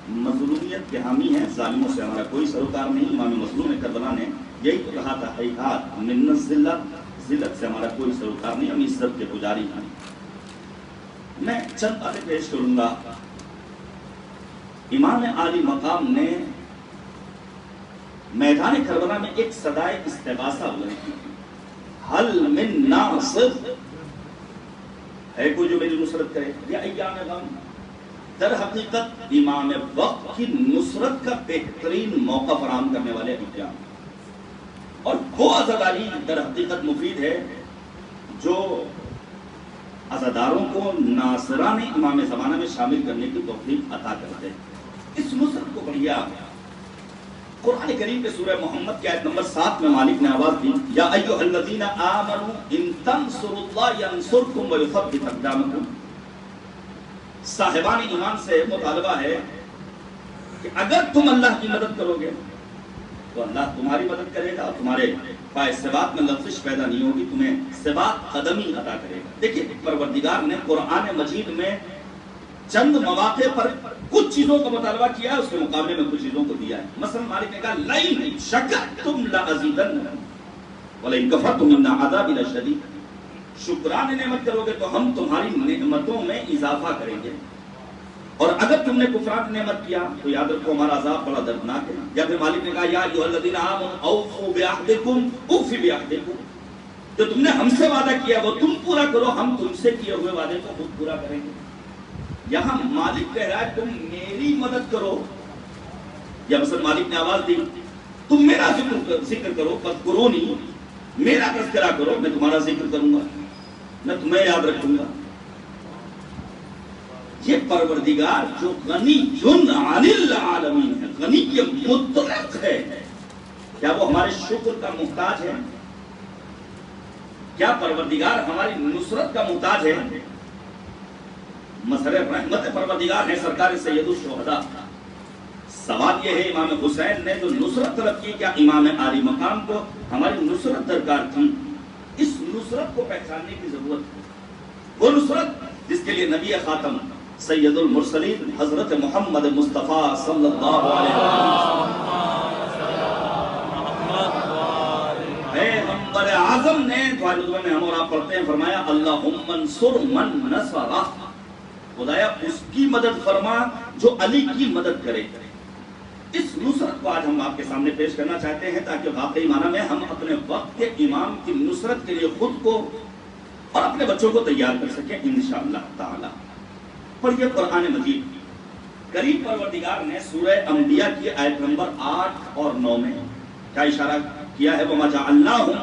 S3: مظلومیت کے حامی ہیں، ظالموں سے ہمارا کوئی سروکار نہیں. امام مظلوم کربلا نے یہی تو کہا تھا، ہیہات من الذلت، ذلت سے ہمارا کوئی سروکار نہیں، ہم عزت کے پجاری ہیں. میں چند باتیں پیش کروں گا. امام عالی مقام نے میدان کربلا میں ایک صدائے استغاثہ بلند کی، حل من ناصر، ہے کوئی جو میری نصرت کرے. یا ایام غم، در حقیقت امام وقت کی نصرت کا بہترین موقع فراہم کرنے والے ایام، اور وہ عزاداری در حقیقت مفید ہے جو عزاداروں کو ناصران امام زمانہ میں شامل کرنے کی توفیق عطا کرتے ہیں. اس نصرت کو پڑھیا قرآن کریم کے سورہ محمد کی آیت نمبر 7 میں مالک نے آواز دی، یا ایھا الذین آمنوا ان تنصروا اللہ ینصرکم ویثبت اقدامکم. صاحبان ایمان سے مطالبہ ہے کہ اگر تم اللہ کی مدد کرو گے تو اللہ تمہاری مدد کرے گا، اور تمہارے پائے ثبات میں لغزش پیدا نہیں ہوگی، تمہیں ثبات قدمی عطا کرے گا. دیکھیں پروردگار نے قرآن مجید میں چند مواقع پر کچھ چیزوں کا مطالبہ کیا ہے، اس کے مقابلے میں کچھ چیزوں کو دیا ہے. مثلا مالک نے کہا لئن شکرتم لازیدنکم ولئن کفرتم ان عذابی لشدید. شکران نعمت کرو گے تو ہم تمہاری نعمتوں میں اضافہ کریں گے، اور اگر تم نے کفران نعمت کیا تو یاد رکھو ہمارا عذاب بڑا دردناک ہے. یا پھر مالک نے کہا یا ایھا الذین آمنوا اوفوا بعہدکم اوفی بعہدکم، جو تم نے ہم سے وعدہ کیا وہ تم پورا کرو، ہم تم سے کیے ہوئے وعدے کو خود پورا کریں گے. یہاں مالک کہہ رہا ہے تم میری مدد کرو، یا مثلا مالک نے آواز دی تم میرا ذکر کرو، فاذکرونی، میرا تذکرہ کرو، میں تمہارا ذکر کروں گا، میں تمہیں یاد رکھوں گا. یہ پروردگار جو غنی عن العالمین ہے، غنی کے مطلق ہے، کیا وہ ہمارے شکر کا محتاج ہے؟ کیا پروردگار ہماری نصرت کا محتاج ہے؟ مظہر رحمت پروردگار ہے سرکار سید الشہداء. سوال یہ ہے امام حسین نے جو نصرت طلب کی، کیا امام عالی مقام کو ہماری نصرت درکار تھی؟ اس نصرت کو پہچاننے کی ضرورت ہے، وہ نصرت جس کے لیے نبی خاتم سید المرسلین حضرت محمد مصطفیٰ صلی اللہ علیہ وسلم پیغمبر اعظم نے دعائے دعا میں ہم اور آپ پڑھتے ہیں، فرمایا اللہم انصر من نصرہ، خدایا اس کی مدد فرما جو علی کی مدد کرے. اس نصرت کو آج ہم آپ کے سامنے پیش کرنا چاہتے ہیں تاکہ واقعی معنی میں ہم اپنے وقت کے امام کی نصرت کے لیے خود کو اور اپنے بچوں کو تیار کر سکیں انشاءاللہ تعالی. پڑھیے قرآن مجید. قریب پروردگار نے سورہ انبیاء کی آیت نمبر 8 اور 9 میں کیا اشارہ کیا ہے؟ وَمَا جَعَلْنَاهُمْ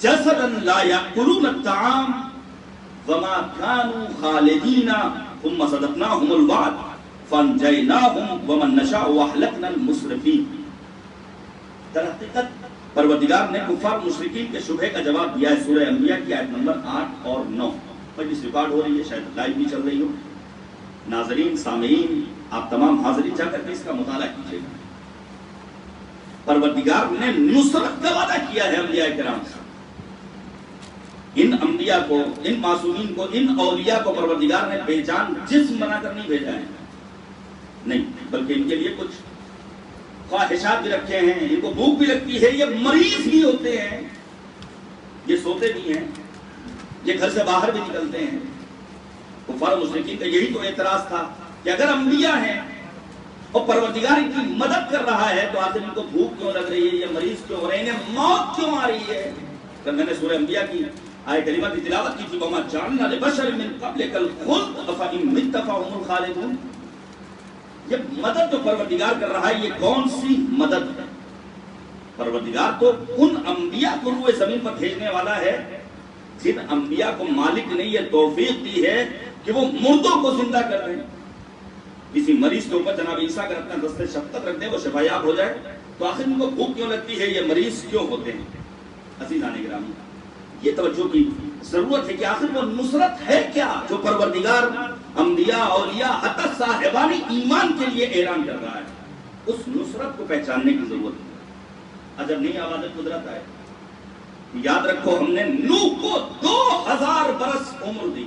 S3: جَسَدًا لَا يَأْكُلُونَ الطَّعَامَ وَمَا كَانُوا خَالِدِينَ ثُمَّ صَدَقْنَاهُمُ الْوَعْدَ فَانْجَيْنَاهُمْ وَمَنْ نَشَاءُ وَأَهْلَكْنَا الْمُسْرِفِينَ. در حقیقت پروردگار نے کفار مشرکین کے شبہ کا جواب دیا ہے سورہ انبیاء کی آیت نمبر 8 اور 9. مجلس ریکارڈ ہو رہی ہے، شاید لائیو بھی چل رہی ہو. ناظرین سامعین آپ تمام حاضرین جا کر کے اس کا مطالعہ کیجیے گا. پروردگار نے نصرت کا وعدہ کیا ہے انبیاء کرام سے. ان انبیاء کو، ان معصومین کو، ان اولیاء کو پروردگار نے بے جان جسم بنا کر نہیں بھیجا ہے، نہیں، بلکہ ان کے لیے کچھ خواہشات بھی رکھے ہیں، ان کو بھوک بھی لگتی ہے، یہ مریض بھی ہوتے ہیں، یہ سوتے بھی ہیں، یہ گھر سے باہر بھی نکلتے ہیں. کفار و مشرکین کا یہی تو اعتراض تھا کہ اگر انبیاء ہیں اور پروردگار ان کی مدد کر رہا ہے تو آخر ان کو بھوک کیوں لگ رہی ہے, یہ مریض کیوں ہو رہے ہیں, انہیں موت کیوں آ رہی ہے. تو میں نے سورہ انبیاء کی آیت کریمہ کی تلاوت کی تھی, وَمَا جَعَلْنَا لِبَشَرٍ مِّن قَبْلِكَ الْخُلْدَ أَفَإِن مِتَّ فَهُمُ الْخَالِدُونَ. یہ مدد جو پروردگار کر رہا ہے یہ کون سی مدد ہے؟ پروردگار تو ان انبیاء کو روئے زمین پر بھیجنے والا ہے جن انبیاء کو مالک نے یہ توفیق دی ہے کہ وہ مردوں کو زندہ کر رہے ہیں. کسی مریض کے اوپر جناب عیسیٰ اگر اپنا دست شفقت رکھ دیں وہ شفایاب ہو جائے تو آخر ان کو بھوک کیوں لگتی ہے, یہ مریض کیوں ہوتے ہیں؟ عزیزان گرامی, یہ توجہ کی ضرورت ہے کہ آخر وہ نصرت ہے کیا جو پروردگار انبیاء اولیاء حتی صاحبان ایمان کے لیے اعلان کر رہا ہے. اس نصرت کو پہچاننے کی ضرورت ہے. عجب نہیں آواز قدرت ہے. یاد رکھو ہم نے نوح کو 2000 برس عمر دی,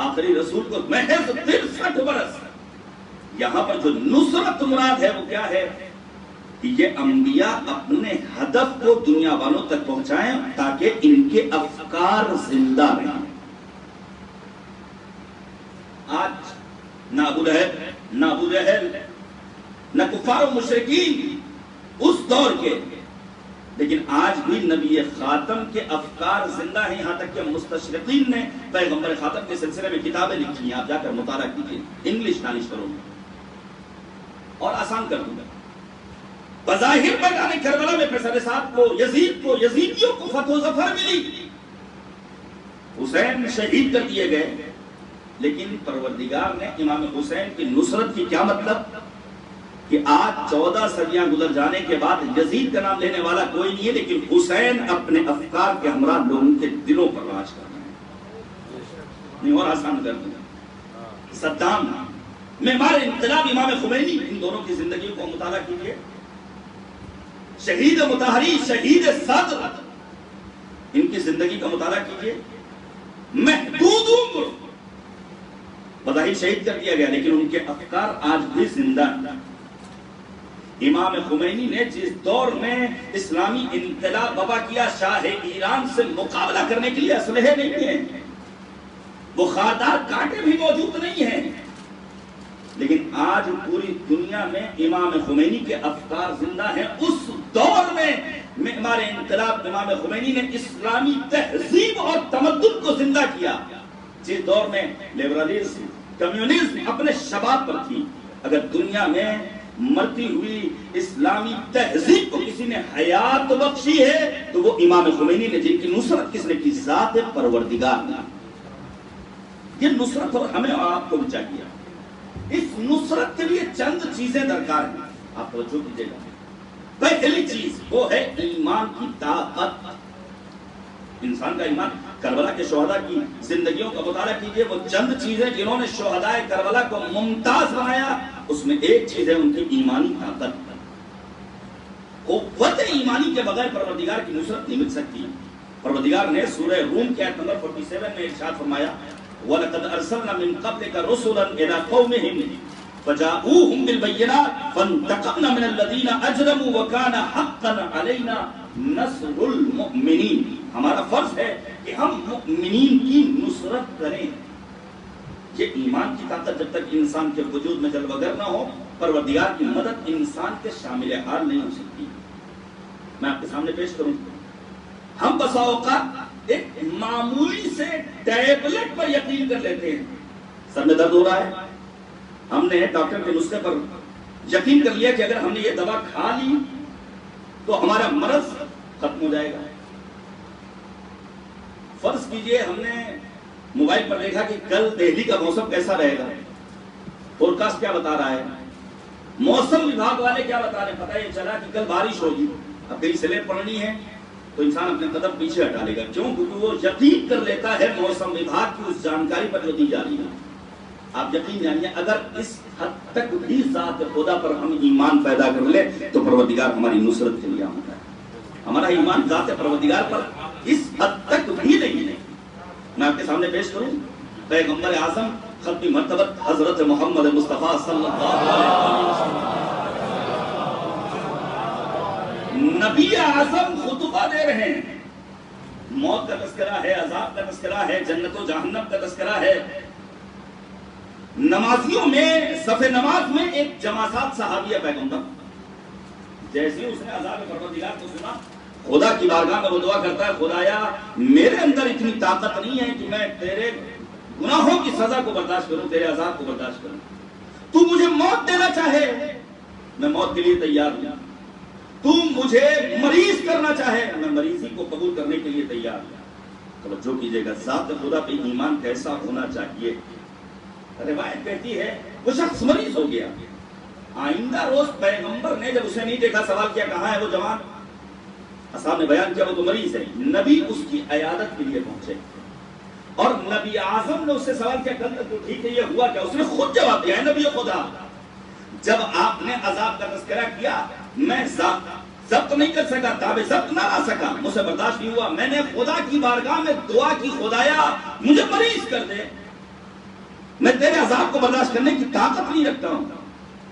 S3: آخری رسول کو محض 63 برس. یہاں پر جو نصرت مراد ہے وہ کیا ہے کہ یہ انبیاء اپنے ہدف کو دنیا والوں تک پہنچائیں تاکہ ان کے افکار زندہ رہیں. آج نہ ابو لہب نہ ابو جہل نہ کفار و مشرکین اس دور کے, لیکن آج بھی نبی خاتم کے افکار زندہ ہیں. یہاں تک کہ مستشرقین نے پیغمبر خاتم کے سلسلے میں کتابیں لکھی ہیں, آپ جا کر مطالعہ کیجئے, انگلش دانش کرو اور آسان کر دوں گا. بظاہر میدان کربلا میں فیصل صاحب کو یزیدیوں کو فتح و ظفر ملی, حسین شہید کر دیے گئے, لیکن پروردگار نے امام حسین کی نصرت کی کیا مطلب کہ آج 14 صدیاں گزر جانے کے بعد یزید کا نام لینے والا کوئی نہیں ہے, لیکن حسین اپنے افکار کے ہمراہ لوگوں کے دلوں پر راج کر رہے ہیں. نہیں اور آسان کر دوں گا. صدام, معمار انقلاب امام خمینی, ان دونوں کی زندگیوں کو مطالعہ کیجئے. شہید مطہری, شہید صدر, ان کی زندگی کا مطالعہ کیجئے. محدود عمر, بظاہر شہید کر دیا گیا لیکن ان کے افکار آج بھی زندہ ہیں. امام خمینی نے جس دور میں اسلامی انقلاب وبا کیا, شاہ ایران سے مقابلہ کرنے کے لیے اسلحے نہیں ہیں, وہ خاردار کانٹے بھی موجود نہیں ہیں, لیکن آج پوری دنیا میں امام خمینی کے افکار زندہ ہیں. اس دور میں معمار انقلاب امام خمینی نے اسلامی تہذیب اور تمدن کو زندہ کیا, جس دور میں لیبرلزم, کمیونزم اپنے شباب پر تھی. اگر دنیا میں مرتی ہوئی اسلامی تہذیب کو کسی نے حیات بخشی ہے تو وہ امام خمینی نے, جن کی نصرت کس نے کی, ذات پروردگار نے. یہ نصرت اور ہمیں اور آپ کو بھی چاہیے. اس نصرت کے لیے چند چیزیں درکار ہیں, آپ توجہ کیجئے گا. پہلی چیز وہ ہے ایمان کی طاقت. انسان کا ایمان, کربلا کے شہداء کی زندگیوں کا مطالعہ کیجئے, وہ چند چیزیں جنہوں نے شہداء کربلا کو ممتاز بنایا, اس میں ایک چیز ہے ان کی ایمانی طاقت. قوت ایمانی کے بغیر پروردگار کی نصرت نہیں مل سکتی. پروردگار نے سورہ روم کے آیت نمبر 47 میں ارشاد فرمایا, وَلَقَدْ أَرْسَلْنَا مِن قَبْلِكَ رُسُلًا إِلَىٰ قَوْمِهِمْ فَجَاءُوهُمْ بِالْبَيِّنَاتِ فَانْتَقَمْنَا مِنَ الَّذِينَ أَجْرَمُوا وَكَانَ حَقًّا عَلَيْنَا نَصْرُ الْمُؤْمِنِينَ. ہمارا فرض ہے کہ ہم مؤمنین کی نصرت کریں. یہ ایمان کی طاقت جب تک انسان کے وجود میں جلوگر نہ ہو, پروردگار کی مدد انسان کے شامل حال نہیں ہو سکتی. میں آپ کے سامنے پیش کروں, ہم بسا اوقات ایک معمولی سے ٹیبلٹ پر یقین کر لیتے ہیں. سر میں درد ہو رہا ہے, ہم نے ڈاکٹر کے نسخے پر یقین کر لیا کہ اگر ہم نے یہ دوا کھا لی تو ہمارا مرض ختم ہو جائے گا. فرض کیجئے ہم نے موبائل پر دیکھا کہ کل دہلی کا موسم کیسا رہے گا, فور کاسٹ کیا بتا رہا ہے, موسم وبھاگ والے کیا بتا رہے ہیں, پتہ یہ چلا کہ کل بارش ہوگی. اب کہیں سلیب پڑنی ہے تو انسان اپنے قدم پیچھے ہٹا لے گا. کیوں؟ کیونکہ وہ یقین کر لیتا ہے موسم وبھاگ کی اس جانکاری پر جو دی جا رہی ہے. آپ یقین جانیے اگر اس حد تک بھی ذات خدا پر ہم ایمان پیدا کر لیں تو پروردگار ہماری نصرت کے لیے آمد ہے. ہمارا ایمان ذات پروردگار پر اس حد تک بھی نہیں ہے. میں آپ کے سامنے پیش کروں پیغمبر اعظم ختم مرتبت حضرت محمد مصطفیٰ صلی اللہ علیہ وسلم, نبی اعظم خطبہ دے رہے ہیں. موت کا تذکرہ ہے، عذاب کا تذکرہ ہے، جنت و جہنم کا تذکرہ ہے۔ نمازیوں میں صف نماز میں ایک جماعت صحابی ہے پیغمبر، جیسے ہی اس نے عذاب پروردگار کو سنا، خدا کی بارگاہ میں وہ دعا کرتا ہے، خدایا میرے اندر اتنی طاقت نہیں ہے کہ میں تیرے گناہوں کی سزا کو برداشت کروں، تیرے عذاب کو برداشت کروں۔ تو مجھے موت دینا چاہے میں موت کے لیے تیار ہوں، تو مجھے مریض کرنا چاہے میں مریضی کو قبول کرنے کے لیے تیار ہوں۔ توجہ کیجئے گا، ذات خدا پہ ایمان کیسا ہونا چاہیے۔ روایت کہتی ہے وہ شخص مریض ہو گیا، آئندہ روز پیغمبر نے جب اسے نہیں دیکھا سوال کیا کہاں ہے وہ جوان، اصحاب نے بیان کیا وہ تو مریض ہے۔ نبی اس کی عیادت کے لیے پہنچے اور نبی اعظم نے اس سے سوال کیا کل تک تو ٹھیک ہے، یہ ہوا کیا؟ اس نے خود جواب دیا ہے، نبی خدا جب آپ نے عذاب کا تذکرہ کیا میں ضبط نہیں کر سکا، تابع ضبط نہ لا سکا، مجھ سے برداشت نہیں ہوا، میں نے خدا کی بارگاہ میں دعا کی، خدایا مجھے مریض کر دے، میں تیرے عذاب کو برداشت کرنے کی طاقت نہیں رکھتا ہوں۔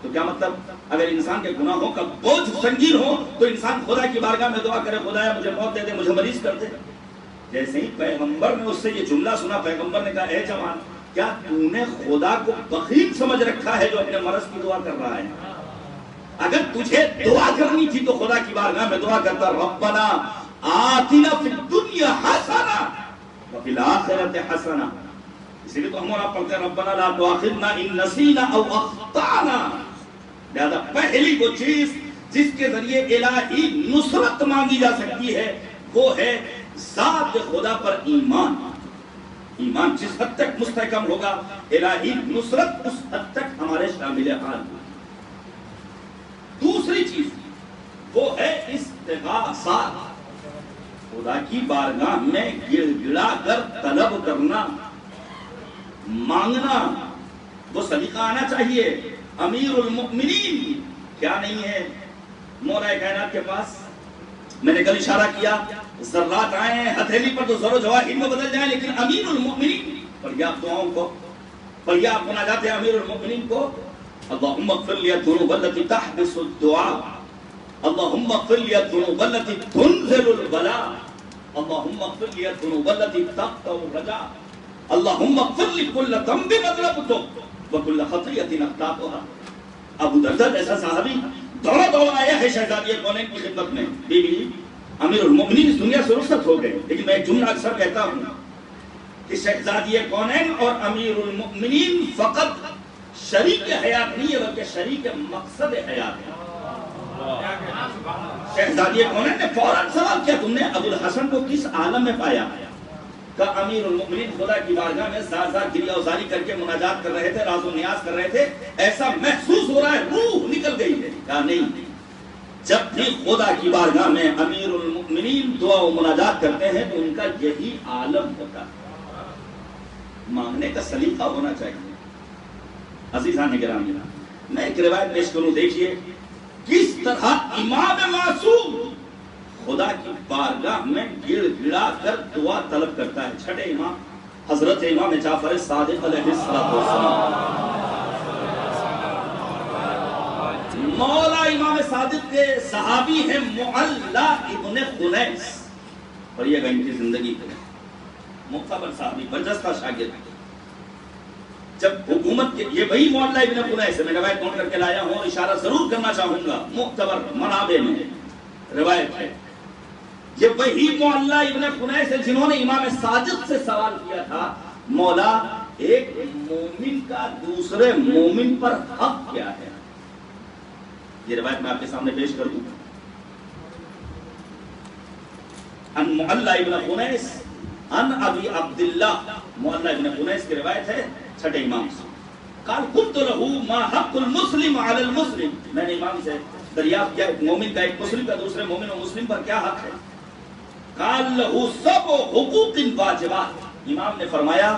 S3: تو کیا مطلب، اگر انسان کے گناہوں کا بوجھ سنگین ہو تو انسان خدا کی بارگاہ میں دعا کرے، خدایا مجھے موت دے دے، مجھے مریض کر دے۔ جیسے ہی پیغمبر نے اس سے یہ جملہ سنا، پیغمبر نے کہا اے جوان کیا تو نے خدا کو بخیل سمجھ رکھا ہے جو اپنے مرض کی دعا کر رہا ہے؟ اگر تجھے دعا کرنی تھی تو خدا کی بارگاہ میں دعا کرتا، ربنا آتنا فی الدنیا حسنہ وفی الآخرۃ حسنہ۔ اسی لیے تو ہم اور آپ پڑھتے ہیں ربنا لا تؤاخذنا ان نسینا او اخطانا۔ لہذا پہلی وہ چیز جس کے ذریعے الہی نصرت مانگی جا سکتی ہے وہ ہے ذات خدا پر ایمان۔ ایمان جس حد تک مستحکم ہوگا الہی نصرت اس حد تک ہمارے شامل حال ہوگی۔ دوسری چیز وہ ہے استغاثہ، خدا کی بارگاہ میں گڑ گڑا کر طلب کرنا، مانگنا۔ وہ سلیقہ آنا چاہیے۔ امیر المؤمنین کیا نہیں ہے مولا کائنات کے پاس؟ میں نے کل اشارہ کیا، ذرات آئے ہیں ہتھیلی پر تو ذرو جواہر میں بدل جائیں، لیکن امیر المؤمنین پڑھیے آپ دعاؤں کو، پڑھیے آپ مناجات امیر المؤمنین کو، اللہم اغفر لی الذنوب التي تحبس الدعاء، اللہم اغفر لی الذنوب التي تنزل البلاء، اللہم اغفر لی الذنوب التي تقطع الرجاء، اللہم اغفر لی کل ذنب اذنبتہ وکل خطیئۃ اخطأتها۔ ابو دردہ ایسا صحابی دوڑا دوڑا آیا ہے شہزادی کونین کی خدمت میں، بی بی امیر المؤمنین اس دنیا سے رخصت ہو گئے، لیکن میں ایک جملہ اکثر کہتا ہوں کہ شہزادی کونین اور امیر المؤمنین فقط شریک حیات نہیں ہے بلکہ شریک مقصد حیات ہے۔ شہزادی کونین نے فوراً سوال کیا تم نے ابو الحسن کو کس عالم میں پایا؟ کہ امیر المؤمنین خدا کی بارگاہ میں زار زار گریہ وزاری کر کے مناجات کر رہے تھے، راز و نیاز کر رہے تھے، ایسا محسوس ہو رہا ہے روح نکل گئی ہے۔ کہا نہیں، جب بھی خدا کی بارگاہ میں امیر المؤمنین دعا و مناجات کرتے ہیں تو ان کا یہی عالم ہوتا ہے۔ مانگنے کا سلیقہ ہونا چاہیے۔ عزیزان گرامی، میں ایک روایت پیش کروں، دیکھیے کس طرح امام معصوم خدا کی بارگاہ میں گڑ گڑا کر دعا طلب کرتا ہے۔ چھٹے امام حضرت امام جعفر صادق علیہ السلام، مولا امام صادق کے صحابی ہیں معلّہ ابن خنیس، پڑھیے گا ان کی زندگی کو، مختبر صحابی، برجستہ شاگرد۔ جب حکومت کے، یہ وہی معلّہ ابن خنیس ہے، میں روایت نوٹ کر کے لایا ہوں اور اشارہ ضرور کرنا چاہوں گا، مختبر منابع میں روایت ہے، یہ وہی معلّہ ابن خنیس ہے جنہوں نے امام صادق سے سوال کیا تھا، مولا ایک مومن کا دوسرے مومن پر حق کیا ہے؟ یہ روایت میں آپ کے سامنے پیش کر دوں۔ ان معلّہ ابن خنیس ان ابی عبداللہ، معلّہ ابن خنیس کی روایت ہے چھٹے امام سے، قال قلت له ما حق المسلم على المسلم، میں نے امام سے دریافت کیا ایک مومن کا ایک مسلم کا دوسرے مومن و مسلم پر کیا حق ہے؟ قال له سبع حقوق واجبات، امام نے فرمایا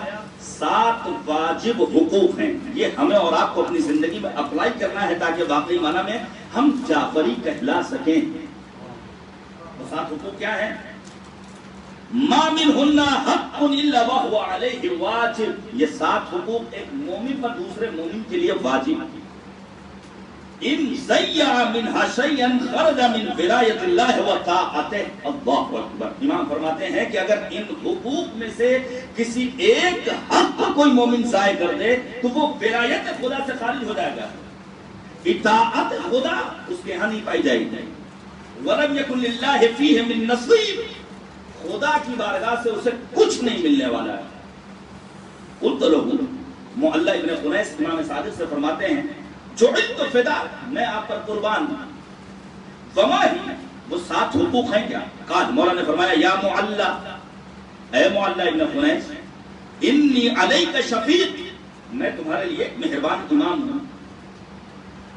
S3: 7 واجب حقوق ہیں، یہ ہمیں اور آپ کو اپنی زندگی میں اپلائی کرنا ہے تاکہ واقعی معنی میں ہم جعفری کہلا سکیں۔ وہ 7 حقوق کیا ہیں؟ ما منہن حق الا وهو علیہ واجب، یہ 7 حقوق ایک مومن پر دوسرے مومن کے لیے واجب ہے۔ ان زیع منها شیئا خرج من ولایت اللہ و طاعتہ. اللہ اکبر. امام فرماتے ہیں کہ اگر ان حقوق میں سے کسی ایک حق کو کوئی مومن ضائع کر دے تو وہ ولایت خدا سے خارج ہو جائے گا، اطاعت خدا اس کے ہاں نہیں پائی جائے گی. وَلَمْ يَكُنْ لِلَّهِ فِيهِ مِن نَصِيبٍ. خدا کی بارگاہ سے اسے کچھ نہیں ملنے والا ہے. قلت له معلّہ ابن قنیس امام صادق سے فرماتے ہیں جعلت فدا، میں آپ پر قربان ہوں. وما ہی وہ 7 حقوق ہیں کیا؟ قال مولا نے فرمایا یا معلّہ، اے معلّہ ابن قنیس، انی علیک شفیق، میں تمہارے لیے ایک مہربان امام ہوں.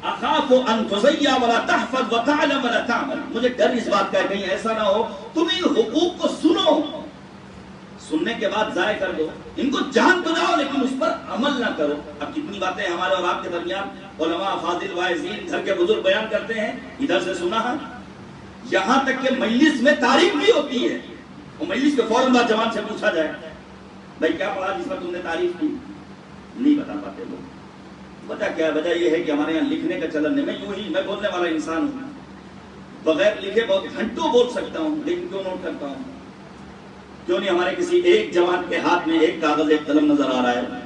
S3: اخاف ان تضیع ولا تحفظ وتعلم ولا تعمل. مجھے ڈر اس بات کا ہے کہیں ایسا نہ ہو تم ان حقوق کو سنو، سننے کے بعد ضائع کر دو، ان کو جان تو جاؤ لیکن اس پر عمل نہ کرو. اب کتنی باتیں ہمارے اور آپ کے درمیان علماء فاضل واعظین گھر کے بزرگ بیان کرتے ہیں، ادھر سے سنا ہے، یہاں تک کہ مجلس میں تعریف بھی ہوتی ہے. وہ مجلس کے فوراً بعد جوان سے پوچھا جائے بھائی کیا پڑھا جس پر تم نے تعریف کی؟ نہیں بتا پاتے لوگ. وجہ کیا ہے؟ وجہ یہ ہے کہ ہمارے یہاں لکھنے کا چلن ہے. میں بولنے والا انسان ہوں، بغیر لکھے بہت گھنٹوں بول سکتا ہوں لیکن کیوں نوٹ کرتا ہوں؟ کیوں نہیں ہمارے کسی ایک جوان کے ہاتھ میں ایک کاغذ ایک قلم نظر آ رہا ہے؟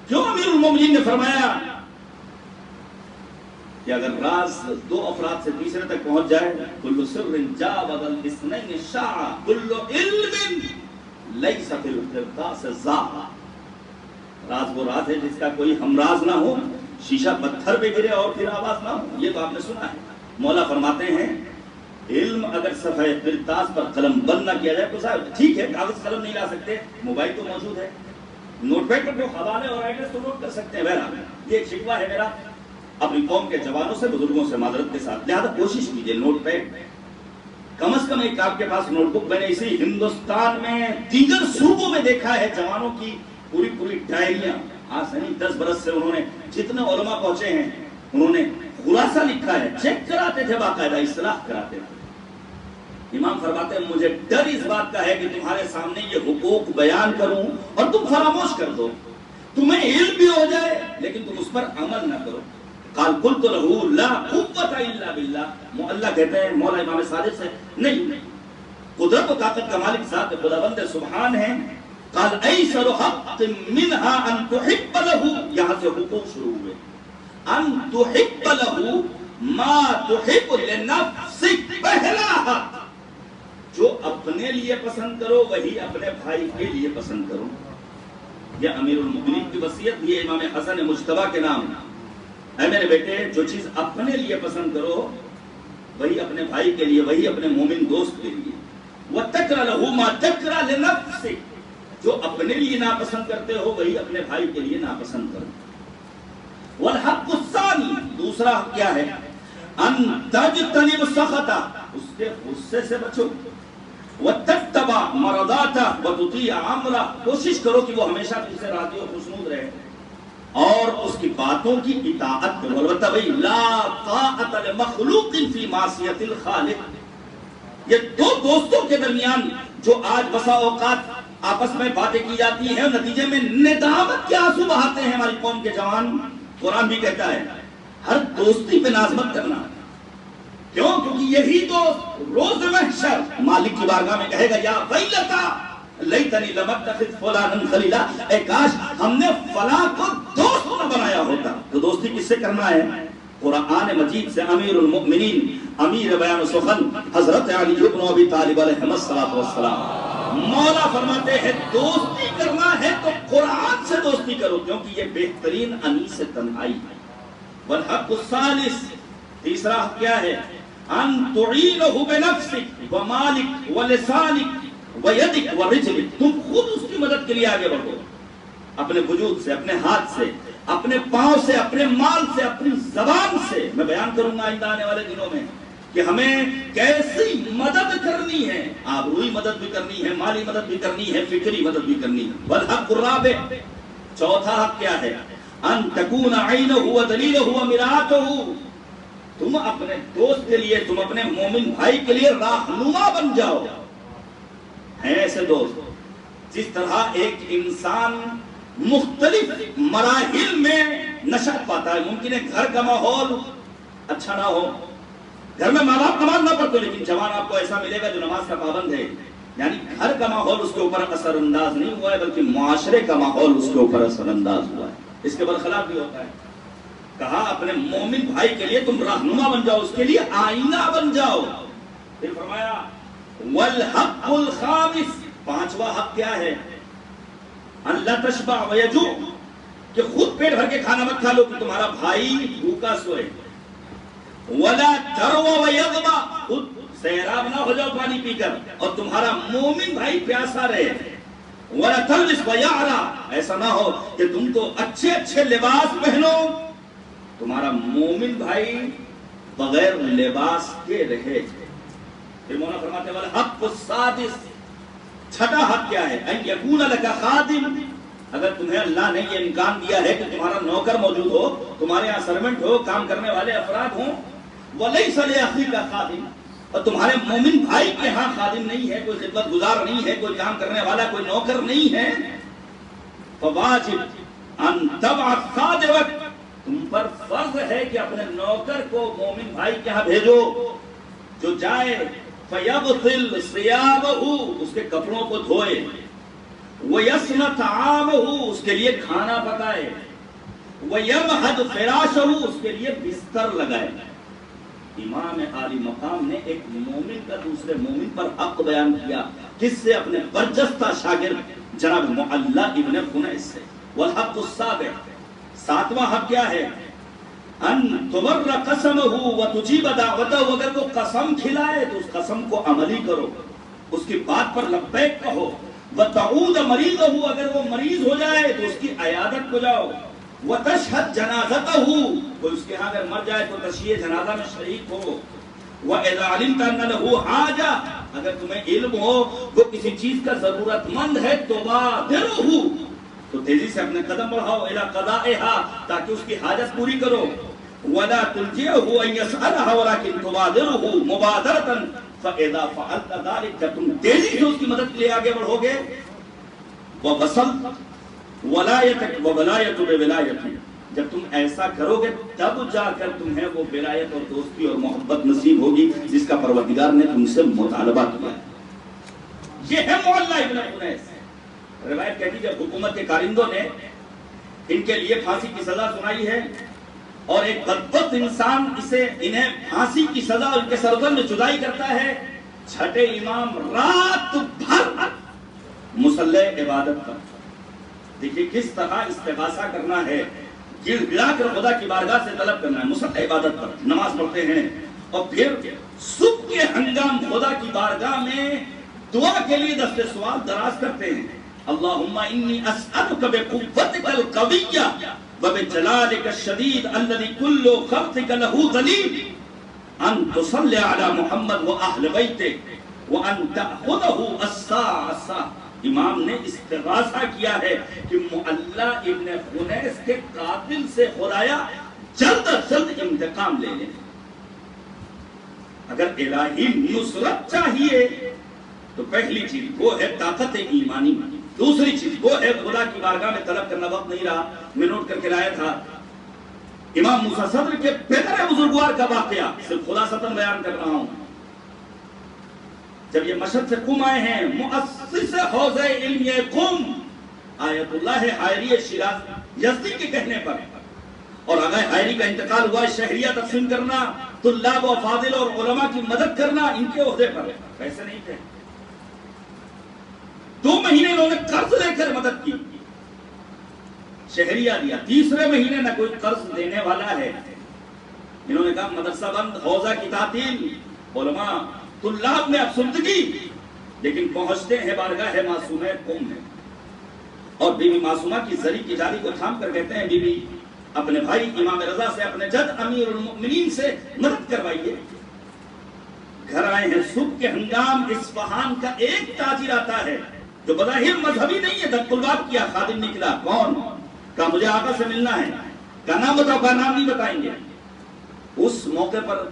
S3: کیوں امیر المومنین نے فرمایا کہ اگر راز 2 افراد سے تیسرے تک پہنچ جائے کل سر جاوز الاثنین شاع کل علم لیس فی القرطاس ضاع. راز وہ راز ہے جس کا کوئی ہمراز نہ ہو، شیشہ پتھر پہ گرے اور پھر آواز نہ ہو. یہ تو آپ نے سنا ہے. مولا فرماتے ہیں علم اگر صفحہ قرطاس پر قلم بند نہ کیا جائے تو صاحب ٹھیک ہے کاغذ قلم نہیں لا سکتے، موبائل تو موجود ہے، نوٹ پیڈ پر جو حوالے اور ایڈریس تو نوٹ کر سکتے ہیں. بہرحال یہ ایک شکوہ ہے میرا اپنی قوم کے جوانوں سے، بزرگوں سے معذرت کے ساتھ، لہذا کوشش کیجئے نوٹ پیڈ کم از کم ایک آپ کے پاس نوٹ بک. میں نے اسی ہندوستان میں دیگر صوبوں میں دیکھا ہے جوانوں کی پوری ڈائریاں. آج سے نہیں 10 برس سے انہوں نے جتنے علماء پہنچے ہیں انہوں نے خلاصہ لکھا ہے، چیک کراتے تھے، باقاعدہ اصلاح کراتے تھے. امام فرماتے ہیں مجھے ڈر اس بات کا ہے کہ تمہارے سامنے یہ حقوق بیان کروں اور تم فراموش کر دو، تمہیں علم بھی ہو جائے لیکن تم اس پر عمل نہ کرو. قال قلت له لا قوة الا بالله. اللہ کہتے ہیں مولا امام صادق سے نہیں، قدرت و طاقت کا مالک ذات خداوند سبحان ہے. قال ایسر حق منها ان تحب له. یہاں سے حقوق شروع ہوئے. ان تحب له ما تحب لنفسك. پہلا حق جو اپنے لیے پسند کرو وہی اپنے بھائی کے لیے پسند کرو. یہ امیر المؤمنین کی وصیت، یہ امام حسن مجتبی کے نام. اے میرے بیٹے جو چیز اپنے لیے پسند کرو وہی اپنے بھائی کے لیے، وہی اپنے مومن دوست کے لیے. وَتَكْرَ لَهُ مَا تَكْرَ لِنَفْسِكَ. جو اپنے لیے ناپسند کرتے ہو وہی اپنے بھائی کے لیے ناپسند کرو. وَالْحَقُّ الثَّانِي. دوسرا حق کیا ہے؟ ان تجتنب سخطہ. اس کے غصے سے بچو. وَتَتَّبَعْ مَرَضَاتَهُ وَتُطِيعَ أَمْرَهُ. کوشش کرو کہ وہ ہمیشہ تم سے راضی و خوشنود رہے اور اس کی باتوں کی اطاعت کرو. البتہ بھئی لا طاعت لمخلوق فی معصیت الخالق. یہ 2 دوستوں کے درمیان جو آج بسا اوقات آپس میں باتیں کی جاتی ہیں اور نتیجے میں ندامت کے آنسو بہاتے ہیں ہماری قوم کے جوان. قرآن بھی کہتا ہے ہر دوستی پہ ناز مت کرنا. کیوں؟ کیونکہ یہی دوست روز محشر مالک کی بارگاہ میں کہے گا یا ویلتا لیتنی لم اتخذ فلانا خلیلا. اے کاش ہم نے فلاں کو دوست نہ بنایا ہوتا. تو دوستی کس سے کرنا ہے؟ قرآن مجید سے. امیر المؤمنین امیر بیان و سخن حضرت علی بن ابی طالب علیہ السلام مولا فرماتے ہیں دوستی کرنا ہے تو قرآن سے دوستی کرو کیونکہ یہ بہترین انیس تنہائی ہے. والحق الثالث. تیسرا حق کیا ہے؟ ان تعینہ بنفسک ومالک ولسانک ویدک ورجلک. تم خود اس کی مدد کے لیے آگے بڑھو اپنے وجود سے، اپنے ہاتھ سے، اپنے پاؤں سے، اپنے مال سے، اپنی زبان سے. میں بیان کروں گا آئندہ آنے والے دنوں میں کہ ہمیں کیسی مدد کرنی ہے. آبروئی مدد بھی کرنی ہے، مالی مدد بھی کرنی ہے، فکری مدد بھی کرنی ہے. والحق الرابع. چوتھا حق کیا ہے؟ ان تکون عینہ ودلیلہ ومرآتہ. تم اپنے دوست کے لیے، تم اپنے مومن بھائی کے لیے راہنما بن جاؤ. ہیں ایسے دوست جس طرح ایک انسان مختلف مراحل میں نشأت پاتا ہے. ممکن ہے گھر کا ماحول اچھا نہ ہو, گھر میں ماں باپ نماز نہ پڑھتے, لیکن جوان آپ کو ایسا ملے گا جو نماز کا پابند ہے. یعنی گھر کا ماحول اس کے اوپر اثر انداز نہیں ہوا ہے, بلکہ معاشرے کا ماحول اس کے اوپر اثر انداز ہوا ہے. اس کے برخلاف بھی ہوتا ہے. کہا اپنے مومن بھائی کے لیے تم رہنما بن جاؤ, اس کے لیے آئینہ بن جاؤ. پھر فرمایا والحق الخامس, پانچواں حق کیا ہے؟ اللہ تشبع ویجوع, کہ خود پیٹ بھر کے کھانا مت کھا لو کہ تمہارا بھائی بھوکا سوئے. ولا تروا ویظمأ, خود سیراب نہ ہو جاؤ پانی پی کر اور تمہارا مومن بھائی پیاسا رہے. ولا تلبس ویعرا, ایسا نہ ہو کہ تم تو اچھے اچھے لباس پہنو, تمہارا مومن بھائی بغیر لباس کے رہے. پھر مولانا فرماتے ہیں والحق السادس, چھٹا حق کیا ہے؟ ان یکون لک خادم, اگر تمہیں اللہ نے یہ امکان دیا ہے کہ تمہارا نوکر موجود ہو, تمہارے یہاں سرونٹ ہو, کام کرنے والے افراد ہوں, ولیس لاخیک خادم, اور تمہارے مومن بھائی کے ہاں خادم نہیں ہے, کوئی خدمت گزار نہیں ہے, کوئی کام کرنے والا, کوئی نوکر نہیں ہے, فواجب ان تبعث خادمک, تم پر فرض ہے کہ اپنے نوکر کو مومن بھائی کے ہاں بھیجو, جو جائے فیغسل ثیابہ, اس کے کپڑوں کو دھوئے, ویصنع طعامہ, اس کے لیے کھانا پکائے, ویمہد فراشہ, اس کے لیے بستر لگائے. امام عالی مقام نے ایک مومن کا دوسرے مومن پر حق بیان کیا, کس سے؟ اپنے برجستہ شاگرد جناب معلّہ ابن خنیس سے. والحق السابع, ساتواں حق کیا ہے؟ ان تبر قسمہ وتجیب دعوتہ, اگر وہ قسم کھلائے تو اس قسم کو عملی کرو, اس کی بات پر لبیک کہو. وتعود مریضہ, اگر وہ مریض ہو جائے تو اس کی عیادت کو جاؤ. وتشہد جنازتہ, کوئی اس کے ہاں اگر مر جائے تو تشییع جنازہ میں شریک ہو. وَإِذَا عَلِمْتَ أَنَّ لَهُ حَاجَةً, اگر تمہیں علم ہو وہ کسی چیز کا ضرورت مند ہے, تُبَادِرْهُ, تو تیزی سے اپنے قدم بڑھاؤ, إِلَى قَضَائِهَا, تاکہ اس کی حاجت پوری کرو. وَلَا تُلْجِئْهُ أَن يَسْأَلَهَا وَلَكِنْ تُبَادِرْهُ مُبَادَرَةً, فَإِذَا فَعَلْتَ ذَلِكَ, جب تم تیزی سے اس کی مدد کے لیے آگے بڑھو گے. وَوَصَلْتَ وَلَایَتَكَ وَوَلَایَتُ بِوِلَایَتِهِ, جب تم ایسا کرو گے تب جا کر تمہیں وہ ولایت اور دوستی اور محبت نصیب ہوگی جس کا پروردگار نے تم سے مطالبہ کیا ہے. یہ ہے معلّہ ابن خنیس. روایت کہتی جب حکومت کے کارندوں نے ان کے لیے پھانسی کی سزا سنائی ہے اور ایک بدبخت انسان انہیں پھانسی کی سزا اور ان کے سرزن میں جدائی کرتا ہے, چھٹے امام رات بھر مصلی عبادت پر. دیکھیے کس طرح استغاثہ کرنا ہے, گرا کر خدا کی بارگاہ سے طلب کرنا ہے. مصلی عبادت پر نماز پڑھتے ہیں اور پھر صبح کے ہنگام خدا کی بارگاہ میں دعا کے لیے دست سوال دراز کرتے ہیں. اللہم انی اسألک بقوتک القویہ وبجلالک الشدید الذی کل خلقک لہ ذلیل ان تصلی علی محمد و اہل بیتہ وان تأخذہ الساعة. امام نے استغاثہ کیا ہے کہ معلّہ ابن خنیس کے قاتل سے خدایا جلد از جلد انتقام لے لیں. اگر الہی نصرت چاہیے تو پہلی چیز وہ ہے طاقت ایمانی, دوسری چیز وہ ہے خدا کی بارگاہ میں طلب کرنا. وقت نہیں رہا, میں نوٹ کر کے لایا تھا امام موسیٰ صدر کے پدر بزرگوار کا واقعہ, صرف خلاصتاً بیان کر رہا ہوں. جب یہ مشہد سے قم آئے ہیں, مؤسس حوض علم قم آیت اللہ حائری شیراز یزدی کے کہنے پر, اور آغا حائری کا انتقال ہوا, شہریہ تقسیم کرنا, طلاب و فاضل اور علماء کی مدد کرنا ان کے عہدے پر. پیسے نہیں تھے, 2 مہینے انہوں نے قرض لے کر مدد کی, شہریہ دیا. تیسرے مہینے نہ کوئی قرض دینے والا ہے, انہوں نے کہا مدرسہ بند, حوضہ کی تعطیل, علماء طلاب میں افسردگی, لیکن پہنچتے ہیں بارگاہ معصومہ قم میں, اور بی بی معصومہ کی زری کی جالی کو تھام کر کہتے ہیں بی بی اپنے بھائی امام رضا سے, اپنے جد امیر المؤمنین سے مدد کروائیے. گھر آئے ہیں صبح کے ہنگام, اصفہان کا ایک تاجر آتا ہے جو بظاہر مذہبی نہیں ہے, دب الباب کیا, خادم نکلا, کون؟ کہا مجھے آقا سے ملنا ہے. کہا نام بتاؤ, کہا نام نہیں بتائیں گے. اس موقع پر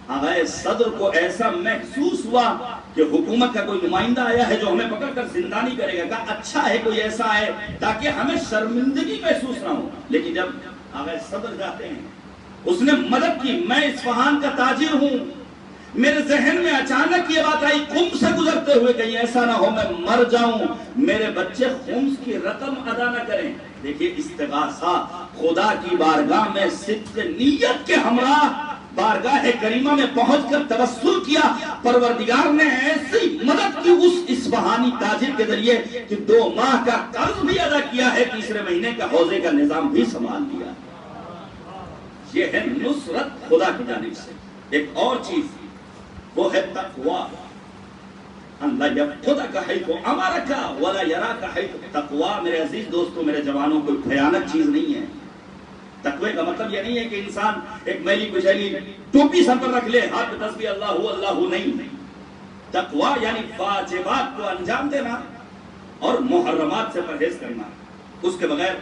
S3: آغا صدر کو ایسا محسوس ہوا کہ حکومت کا کوئی نمائندہ آیا ہے جو ہمیں پکڑ کر زندہ نہیں کرے گا. کہا اچھا ہے کوئی ایسا ہے تاکہ ہمیں شرمندگی محسوس نہ ہو. لیکن جب آغا صدر جاتے ہیں، اس نے مدد کی، میں اصفہان کا تاجر ہوں، میرے ذہن میں اچانک یہ بات آئی قم سے گزرتے ہوئے کہیں ایسا نہ ہو میں مر جاؤں، میرے بچے خمس کی رقم ادا نہ کریں۔ دیکھیے استغاثہ خدا کی بارگاہ میں صدق نیت کے ہمراہ بارگاہ کریمہ میں پہنچ کر توسل کیا، پروردگار نے ایسی مدد کی اس اصفہانی تاجر کے ذریعے کہ 2 ماہ کا قرض بھی ادا کیا ہے، تیسرے مہینے کا حوضے کا نظام بھی سنبھال لیا۔ یہ ہے نصرت خدا کی جانب سے۔ ایک اور چیز وہ ہے تقوی، اللہ یفقدک حیث امرک ولا یراک حیث۔ تقوی میرے عزیز دوستوں، میرے جوانوں، کوئی بھیانک چیز نہیں ہے۔ تقوی کا مطلب یہ نہیں ہے کہ انسان ایک میلی کچیلی ٹوپی سر پر رکھ لے، ہاتھ میں تسبیح اللہ اللہ نہیں۔ تقوی یعنی واجبات کو انجام دینا اور محرمات سے پرہیز کرنا، اس کے بغیر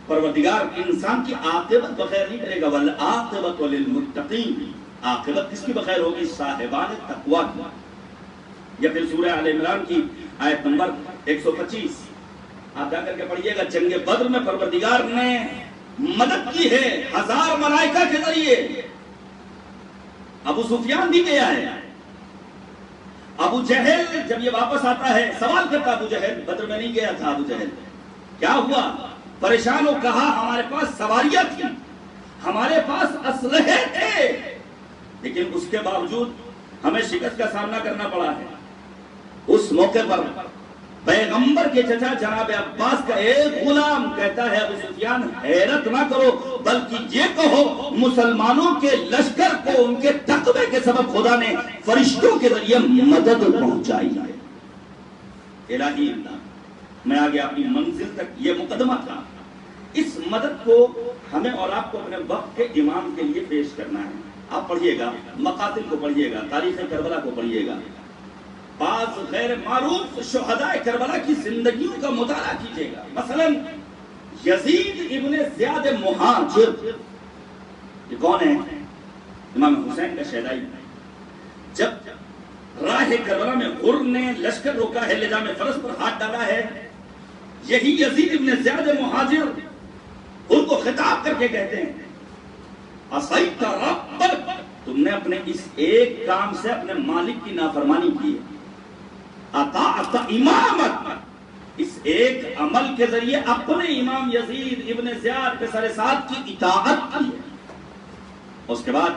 S3: پروردگار انسان کی عاقبت بخیر نہیں کرے گا۔ والعاقبۃ للمتقین، عاقبت کس کی بخیر ہوگی؟ صاحبان تقوی کی۔ یا پھر سورہ آل عمران کی آیت نمبر 125 آپ جا کر کے پڑھیے گا، جنگ بدر میں پروردگار نے مدد کی ہے 1000 ملائکہ کے ذریعے۔ ابو سفیان بھی گیا ہے، ابو جہل جب یہ واپس آتا ہے سوال کرتا، ابو جہل بدر میں نہیں گیا تھا، ابو جہل کیا ہوا؟ پریشان ہو، کہا ہمارے پاس سواریاں تھیں، ہمارے پاس اسلحے تھے، لیکن اس کے باوجود ہمیں شکست کا سامنا کرنا پڑا ہے۔ اس موقع پر پیغمبر کے چچا جناب عباس کا ایک غلام کہتا ہے، ابو سفیان حیرت نہ کرو بلکہ یہ کہو مسلمانوں کے لشکر کو ان کے تقوی کے سبب خدا نے فرشتوں کے ذریعے مدد پہنچائی ہے۔ الہی میں آگے اپنی منزل تک یہ مقدمہ تھا۔ اس مدد کو ہمیں اور آپ کو اپنے وقت کے امام کے لیے پیش کرنا ہے۔ آپ پڑھیے گا، مقاتل کو پڑھیے گا، تاریخ کربلا کو پڑھیے گا، بعض غیر معروف شہداء کربلا کی زندگیوں کا مطالعہ کیجیے گا۔ مثلا یزید ابن زیاد مہاجر، یہ کون ہے؟ امام حسین کا شہدائی۔ جب راہ کربلا میں غر نے لشکر روکا ہے، لجام فرس پر ہاتھ ڈالا ہے، یہی یزید ابن زیاد مہاجر غر کو خطاب کر کے کہتے ہیں، عصیت ربک، تم نے اپنے اس ایک کام سے اپنے مالک کی نافرمانی کی ہے، اطاعت امامک، اس ایک عمل کے ذریعے اپنے امام یزید ابن زیاد کے سر ساتھ کی اطاعت کی ہے۔ اس کے بعد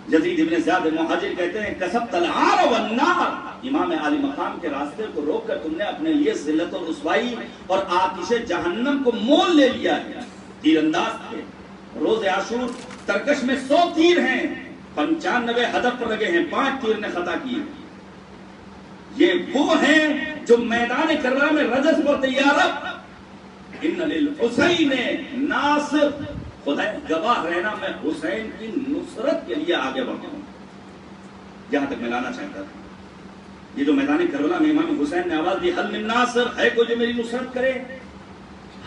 S3: یزید ابن زیاد مہاجر کہتے ہیں، کسبت العار والنار، امام عالی مقام کے راستے کو روک کر تم نے اپنے لیے ذلت و رسوائی اور آتش جہنم کو مول لے لیا ہے۔ تیر انداز تھے، روز عاشور ترکش میں 100 تیر ہیں، 95 ہدف پر لگے ہیں، 5 تیر نے خطا کیے۔ یہ وہ ہیں جو میدان کربلا میں رجز پر تیارت، ان للحسین ناصر، خدا گواہ رہنا میں حسین کی نصرت کے لیے آگے بڑھتا ہوں۔ جہاں تک میں لانا چاہتا تھا، یہ جو میدان کربلا میں امام حسین نے آواز دی، حل من ناصر، ہے کوئی جو میری نصرت کرے؟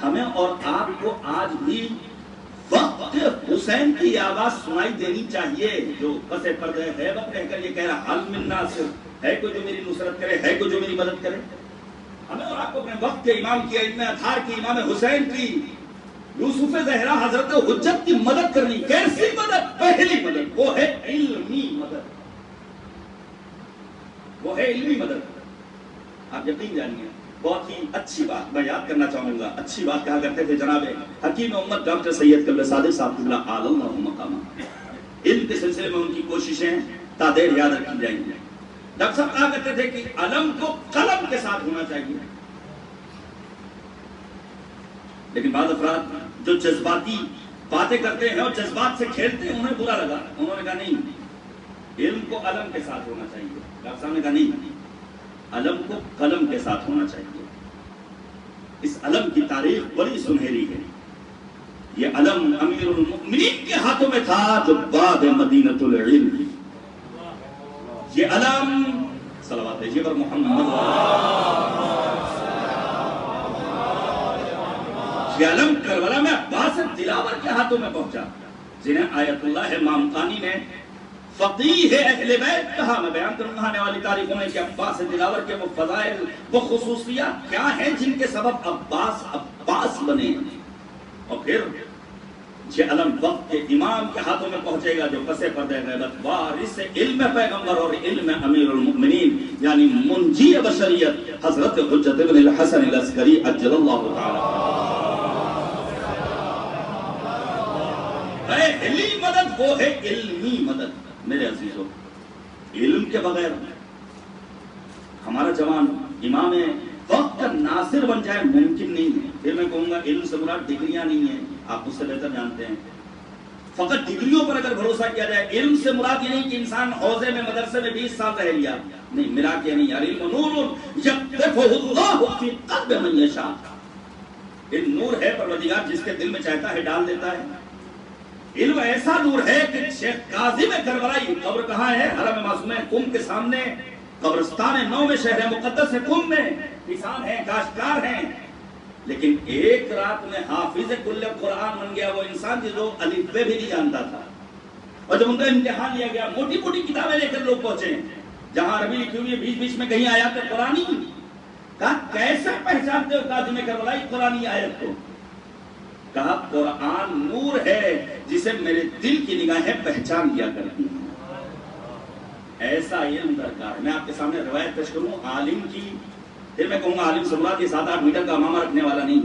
S3: ہمیں اور آپ کو آج بھی وقت حسین کی آواز سنائی دینی چاہیے، جو پس پردہ غیبت رہ کر یہ کہہ رہا، حل من ناصر، ہے کوئی جو میری نصرت کرے، ہے کوئی جو میری مدد کرے؟ ہمیں اور آپ کو اپنے وقت کے امام کی، ابن اطہار کی، امام حسین کی، یوسف زہرا حضرت حجت کی مدد کرنی۔ کیسی مدد؟ پہلی مدد وہ ہے علمی مدد، وہ ہے علمی مدد۔ آپ یقین جانیے، بہت ہی اچھی بات میں یاد کرنا چاہوں گا، اچھی بات کہا کرتے تھے جناب حکیم امت ڈاکٹر سید قبلہ صادق صاحب قبلہ اعلی اللہ مقامہ۔ علم کے سلسلے میں ان کی کوششیں تادیر یاد رکھی جائیں گی۔ ڈاکٹر صاحب کہا کرتے تھے کہ علم کو قلم کے ساتھ ہونا چاہیے، لیکن بعض افراد جو جذباتی باتیں کرتے ہیں اور جذبات سے کھیلتے ہیں، انہیں برا لگا، انہوں نے کہا نہیں، علم کو علم کے ساتھ ہونا چاہیے۔ ڈاکٹر صاحب نے کہا نہیں، علم کو قلم کے ساتھ ہونا چاہیے۔ اس علم کی تاریخ بڑی سنہری ہے۔ یہ علم امیر المؤمنین کے ہاتھوں میں تھا جو باب مدینۃ العلم۔ یہ علم، صلوات دیجیے پر محمد، یہ علم کربلا میں عباس دلاور کے ہاتھوں میں پہنچا، جنہیں آیت اللہ مامقانی نے فقیہ اہل بیت کہا۔ میں بیان کروں گا آنے والی تاریخوں میں کہ عباس دلاور کے وہ فضائل، وہ خصوصیات کیا ہیں جن کے سبب عباس بنے۔ اور پھر یہ علم وقت کے امام کے ہاتھوں میں پہنچے گا جو پسے پردے غیبت وارث علم پیغمبر اور علم امیر المؤمنین یعنی منجی بشریت حضرت حجت ابن الحسن العسکری عجل اللہ تعالی. علمی مدد وہ ہے علمی مدد. میرے عزیزو علم کے بغیر ہمارا جوان امام وقت کا ناصر بن جائے ممکن نہیں ہے. پھر میں کہوں گا علم سے مراد ڈگریاں نہیں ہیں, آپ اس سے بہتر جانتے ہیں. فقط ڈگریوں پر اگر بھروسہ کیا جائے, علم سے مراد یہ نہیں کہ انسان حوزے میں مدرسے میں 20 سال رہ لیا, نہیں, ملا کے نہیں یار. علم نور یقذفہ اللہ فی قلب من یشاء. علم نور ہے پروردگار جس کے دل میں چاہتا ہے ڈال دیتا ہے. علم ایسا نور ہے کہ شیخ کاظم کربلائی قبر کہاں ہے؟ حرم معصومہ قم کے سامنے قبرستان نو میں شہر مقدس ہے قم میں. کسان ہیں, کاشتکار ہیں, لیکن ایک رات میں حافظ کل قرآن بن گیا وہ انسان جو الف بے بھی نہیں جانتا تھا. اور جب ان کا امتحان لیا گیا موٹی موٹی کتابیں لے کر لوگ پہنچے جہاں عربی لکھی ہوئی ہے, بیچ بیچ میں کہیں آیات قرآنی. کہا کیسے پہچانتے ہو کاظم کربلائی قرآنی آیت کو؟ کہا قرآن نور ہے جسے میرے دل کی نگاہیں پہچان لیا کرتی ہیں. ایسا علم درکار ہے. میں آپ کے سامنے روایت پیش کروں عالم کی. پھر میں کہوں گا عالم سے مراد یہ 7-8 میٹر کا امامہ رکھنے والا نہیں,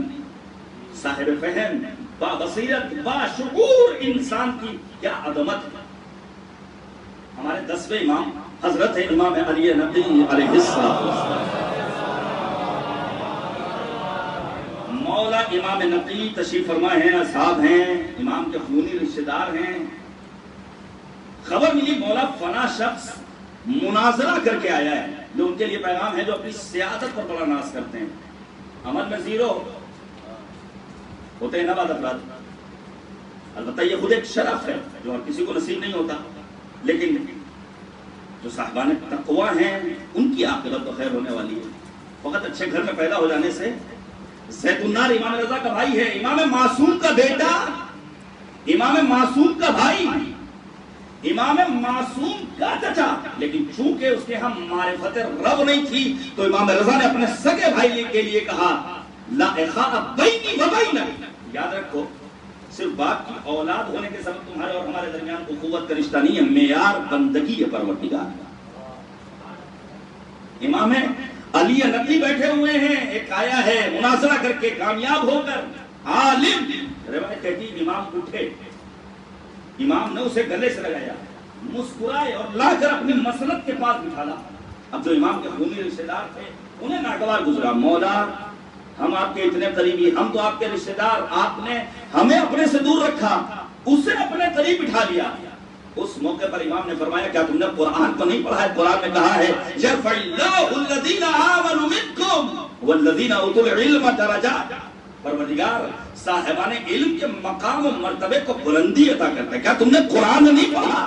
S3: صاحب فہم, با بصیرت, با شعور انسان کی کیا عظمت ہے. ہمارے 10ویں امام حضرت امام علی نقی علیہ السلام. مولا امام نقی تشریف فرما ہیں, اصحاب ہیں, امام کے خونی رشتہ دار ہیں. خبر ملی مولا فنا شخص مناظرہ کر کے آیا ہے, جو ان کے لیے پیغام ہے جو اپنی سیادت پر بڑا ناز کرتے ہیں. عمل میں زیرو ہوتے ہیں نا بعض افراد, البتہ یہ خود ایک شرف ہے جو ہر کسی کو نصیب نہیں ہوتا, لیکن جو صاحبان تقوی ہیں ان کی عاقبت تو خیر ہونے والی ہے. فقط اچھے گھر میں پیدا ہو جانے سے. زید النار امام رضا کا بھائی ہے, امام معصوم کا بیٹا, امام معصوم کا بھائی, امام معصوم کا چچا, لیکن چونکہ اس کے ہم معرفت رب نہیں تھی تو امام رضا نے اپنے سگے بھائی کے لیے کہا لا اخاء بینی و بینک. یاد رکھو صرف باپ کی اولاد ہونے کے سبب تمہارے اور ہمارے درمیان اخوت کا رشتہ نہیں ہے, معیار بندگی ہے پروردگار کا. امام علی نقی بیٹھے ہوئے ہیں, ایک آیا ہے مناظرہ کر کے کامیاب ہو کر عالم. روایت کہتی امام اٹھے, امام نے اسے گلے سے لگایا, مسکرائے اور لا کر اپنی مسند کے پاس بٹھالا. اب جو امام کے خونی رشتہ دار تھے انہیں ناگوار گزرا, مولا ہم آپ کے اتنے قریبی, ہم تو آپ کے رشتہ دار, آپ نے ہمیں اپنے سے دور رکھا, اسے اپنے قریب بٹھا لیا. اس موقع پر امام نے فرمایا کیا تم نے قرآن کو نہیں پڑھا ہے؟ قرآن میں کہا ہے یرفع اللہ الذین آمنوا منکم والذین اوتوا العلم درجات. پروردگار صاحبان علم کے مقام و مرتبے کو بلندی عطا کرتا ہے. کیا تم نے قرآن نہیں پڑھا؟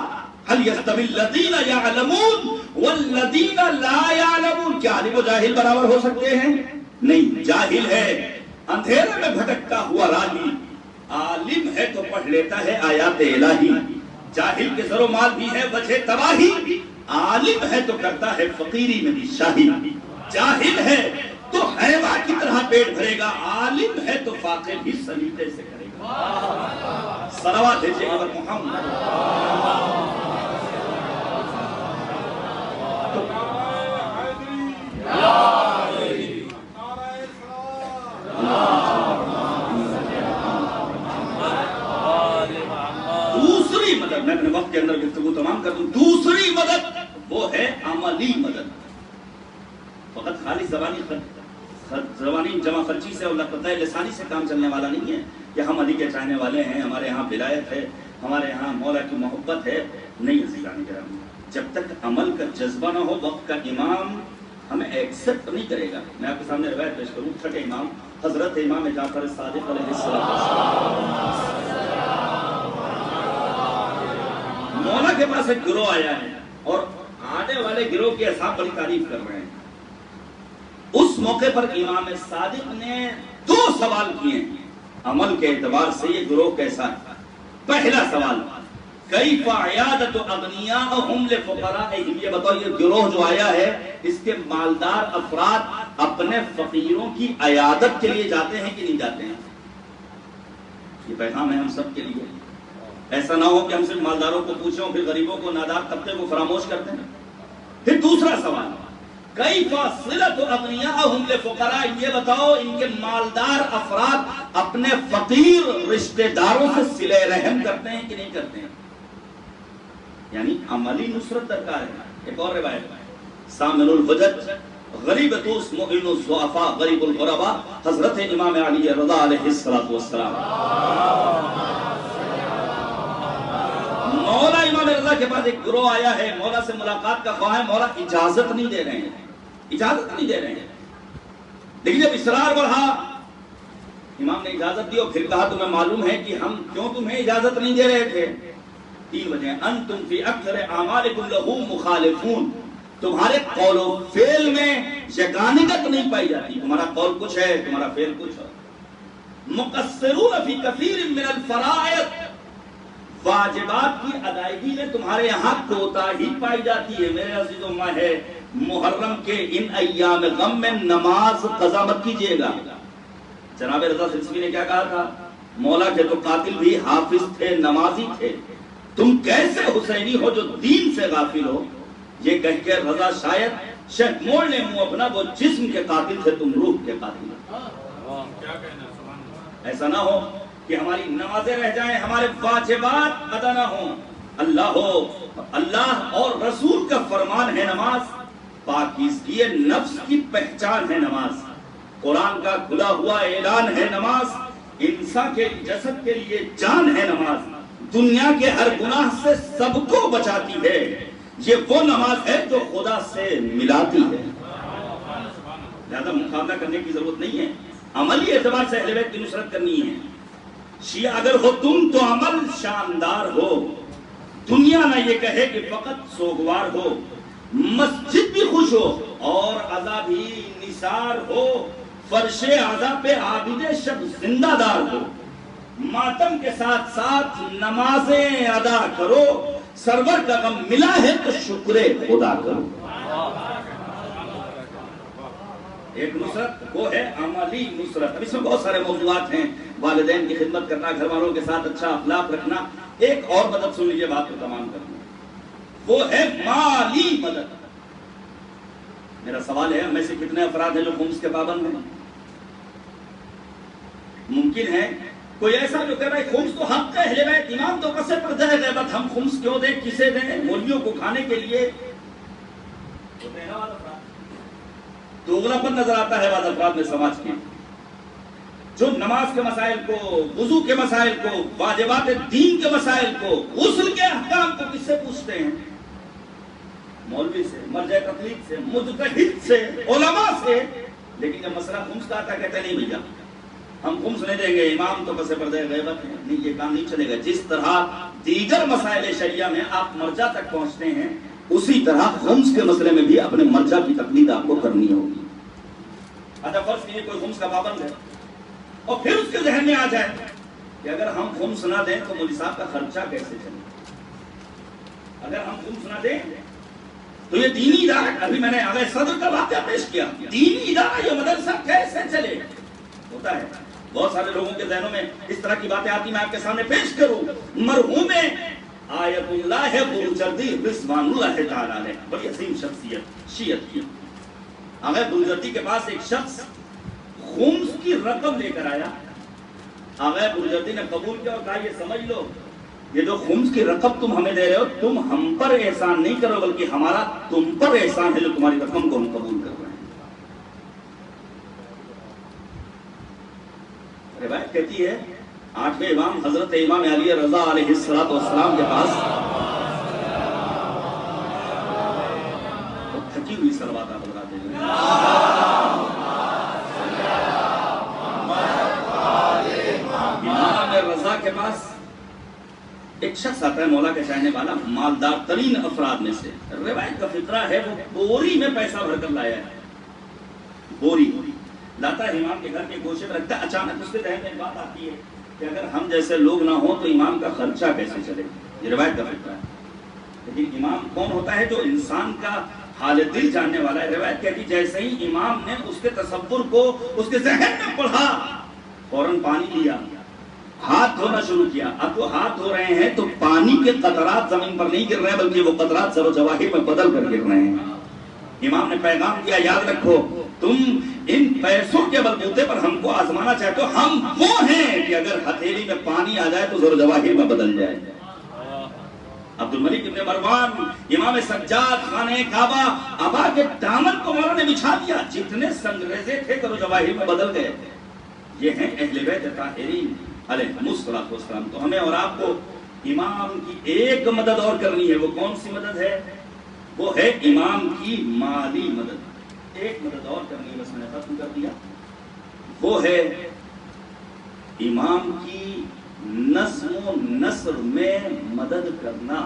S3: هل يستوي الذين يعلمون والذين لا يعلمون. کیا عالم و جاہل برابر ہو سکتے ہیں؟ نہیں. جاہل ہے اندھیرے میں بھٹکتا ہوا راہی, عالم ہے تو پڑھ لیتا ہے آیات الہی. جاہل کے زر و مال بھی ہے وجہ تباہی, عالم ہے تو کرتا ہے فقیری میں بھی شاہی. جاہل ہے تو حیوان کی طرح پیٹ بھرے گا, عالم ہے تو فاقے بھی سلیقے سے کرے گا. صلوات بھیجیے گا محمد. دوسری مدد, میں اپنے وقت کے اندر گفتگو تمام کر دوں, دوسری مدد وہ ہے عملی مدد. فقط خالی زبانی جمع خرچی سے اور لقطۂ لسانی سے کام چلنے والا نہیں ہے کہ ہم علی کے چاہنے والے ہیں, ہمارے ہاں ولایت ہے, ہمارے ہاں مولا کی محبت ہے. نہیں عزیزان کرام, جب تک عمل کا جذبہ نہ ہو وقت کا امام ہمیں ایکسپٹ نہیں کرے گا. میں آپ کے سامنے روایت پیش کروں, چھٹے امام حضرت امام جعفر صادق علیہ السلام. مولا کے پاس ایک گروہ آیا ہے اور آنے والے گروہ کے اصحاب بڑی تعریف کر رہے ہیں. اس موقع پر امام صادق نے 2 سوال کیے عمل کے اعتبار سے یہ گروہ کیسا ہے. پہلا سوال کیف عیادت اغنیاءہم لفقرائہم. یہ بتاؤ یہ گروہ جو آیا ہے اس کے مالدار افراد اپنے فقیروں کی عیادت کے لیے جاتے ہیں کہ نہیں جاتے ہیں؟ یہ پیغام ہے ہم سب کے لیے. ایسا نہ ہو کہ ہم صرف مالداروں کو پوچھیں اور پھر غریبوں کو، نادار طبقے کو فراموش کرتے ہیں. پھر دوسرا سوال، کیف صلۃ اغنیاءہم لفقراء، یہ بتاؤ ان کے مالدار افراد اپنے فقیر رشتہ داروں سے صلہ رحم کرتے ہیں کہ نہیں کرتے ہیں؟ یعنی عملی نصرت درکار ہے. ایک اور روایت ہے، سامن الحجج غریب توس معین الضعفاء غریب الغرباء، حضرت امام علی رضا علیہ السلام. مولا امام رضا کے پاس ایک گروہ آیا ہے، مولا سے ملاقات کا خواہاں ہے، مولا اجازت نہیں دے رہے ہیں. لیکن جب اصرار بڑھا، امام نے اجازت دی اور پھر کہا تمہیں معلوم ہے کہ ہم کیوں تمہیں اجازت نہیں دے رہے تھے؟ 3 وجہ. انتم فی اکثر اعمالکم لہو مخالفون، تمہارے قول و فعل میں یگانگت نہیں پائی جاتی. تمہارا قول کچھ ہے، تمہارا فعل کچھ ہے. مقصرون فی کثیر من الفرائض، واجبات کی ادائیگی میں تمہارے یہاں کوتاہی پائی جاتی ہے. میرے عزیزو، ماہ محرم کے ان ایام غم میں نماز قضا مت کیجیے گا. جناب رضا سلسوی نے کیا کہا تھا؟ مولا کے تو قاتل بھی حافظ تھے، نمازی تھے، تم کیسے حسینی ہو جو دین سے غافل ہو؟ یہ کہہ کے رضا شاید موڑ لے منہ اپنا، وہ جسم کے قاتل تھے، تم روح کے قاتل. ایسا نہ ہو کہ ہماری نمازیں رہ جائیں، ہمارے واجبات ادا نہ ہوں. اللہ اور رسول کا فرمان ہے نماز، پاکیزگی نفس کی پہچان ہے نماز، قرآن کا کھلا ہوا اعلان ہے نماز، انسان کے جسد کے لیے جان ہے نماز، دنیا کے ہر گناہ سے سب کو بچاتی ہے. یہ وہ نماز ہے جو خدا سے ملاتی ہے. زیادہ مقابلہ کرنے کی ضرورت نہیں ہے، عملی اعتبار سے اہل بیت کی نصرت کرنی ہے. شیعہ اگر ہو تم تو عمل شاندار ہو، دنیا نہ یہ کہے کہ فقط سوگوار ہو. مسجد بھی خوش ہو اور عزا بھی نثار ہو، فرش عزا پہ عابد شب زندہ دار ہو. ماتم کے ساتھ ساتھ نمازیں ادا کرو، سرور کا غم ملا ہے تو شکر خدا کرو. ایک نصرت وہ ہے عملی نصرت. اب اس میں بہت سارے موضوعات ہیں، والدین کی خدمت کرنا، گھر والوں کے ساتھ اچھا اخلاق رکھنا. ایک اور مدد سن لیجیے، بات کو تمام کرنا، وہ ہے مالی مدد. میرا سوال ہے، ہم میں سے کتنے افراد ہیں جو خمس کے پابند ہیں؟ ممکن ہے کوئی ایسا جو کہہ رہا ہے خمس تو حق ہے، اہل بیت امام تو قصے پر جائے غیبت، ہم خمس کیوں دیں، کسے دیں؟ مولویوں کو کھانے کے لیے. دوغلاپن نظر آتا ہے بعض افراد میں سماج کے، جو نماز کے مسائل کو، وضو کے مسائل کو، واجبات دین کے مسائل کو، غسل کے احکام کو کس سے پوچھتے ہیں؟ مولوی سے، مرجع تقلید سے، مجتہد سے، علماء سے. لیکن جب مسئلہ خمس کا آتا ہے کہتے نہیں بھیا ہم خمس نہیں دیں گے، امام تو پس پردہ غیبت ہے. نہیں، یہ کام نہیں چلے گا. جس طرح دیگر مسائل شریعہ میں آپ مرجع تک پہنچتے ہیں، اسی طرح خمس کے مسئلے میں بھی اپنے مرجع کی تقلید آپ کو کرنی ہوگی. اچھا فرض کیجیے کوئی خمس کا پابند ہے اور پھر اس کے ذہن میں آ جائے کہ اگر ہم خمس نہ دیں تو مولوی صاحب کا خرچہ کیسے چلے؟ اگر ہم خمس نہ دیں تو یہ دینی ادارہ، ابھی میں نے اگر صدر کا واقعہ پیش کیا، دینی ادارہ یہ مدرسہ کیسے چلے؟ ہوتا ہے بہت سارے لوگوں کے ذہنوں میں اس طرح کی باتیں آتی، میں آپ کے سامنے پیش کروں. مرحوم آیت اللہ ہے بروجردی رضوان اللہ تعالی علیہ، بڑی عظیم شخصیت شیعت کی. آغا بروجردی کے پاس ایک شخص خمس کی رقم لے کر آیا. آغا بروجردی نے قبول کیا اور کہا یہ سمجھ لو، یہ جو خمس کی رقم تم ہمیں دے رہے ہو، تم ہم پر احسان نہیں کرو بلکہ ہمارا تم پر احسان ہے جو تمہاری رقم کو ہم قبول کر رہے ہیں. روایت کہتی ہے 8ویں امام حضرت امام علی رضا علیہ السلام کے پاس تھکی ہوئی صلوات آپ بتاتے ہیں، امام رضا کے پاس ایک شخص آتا ہے مولا کے چاہنے والا، مالدار ترین افراد میں سے. روایت کا فقرہ ہے وہ بوری میں پیسہ بھر کر لایا ہے. بوری لاتا ہے، امام کے گھر کے گوشے میں رکھتا ہے. اچانک اس کے ذہن میں بات آتی ہے کہ اگر ہم جیسے لوگ نہ ہوں تو امام کا خرچہ کیسے چلے؟ یہ روایت کا فقرہ ہے. لیکن امام کون ہوتا ہے؟ جو انسان کا حال دل جاننے والا ہے. روایت کہتی جیسے ہی امام نے اس کے تصور کو اس کے ذہن میں پڑھا، فوراً پانی لیا ہاتھ دھونا شروع کیا. اب وہ ہاتھ دھو رہے ہیں تو پانی کے قطرات زمین پر نہیں گر رہے ہیں بلکہ وہ قطرات زر و جواہر میں بدل کر گر رہے ہیں. امام نے پیغام دیا یاد رکھو تم ان پیسوں کے بلبوتے پر ہم کو آزمانا چاہتے ہو, ہم وہ ہیں کہ اگر ہتھیلی میں پانی آ جائے تو زر و جواہر میں بدل جائے. عبد الملک ابن مروان امام سجاد خانہ کعبہ ابا کے دامن کو مولا نے بچھا دیا, جتنے سنگریزے تھے زر و جواہر میں بدل گئے. یہ ہیں اہل بیت طاہرین علیہم الصلوۃ والسلام. تو ہمیں اور آپ کو امام کی ایک مدد اور کرنی ہے. وہ کون سی مدد ہے؟ وہ ہے امام کی مالی مدد. ایک مدد اور کرنی ہے, بس میں نے ختم کر دیا. وہ ہے امام کی نظم و نثر میں مدد کرنا.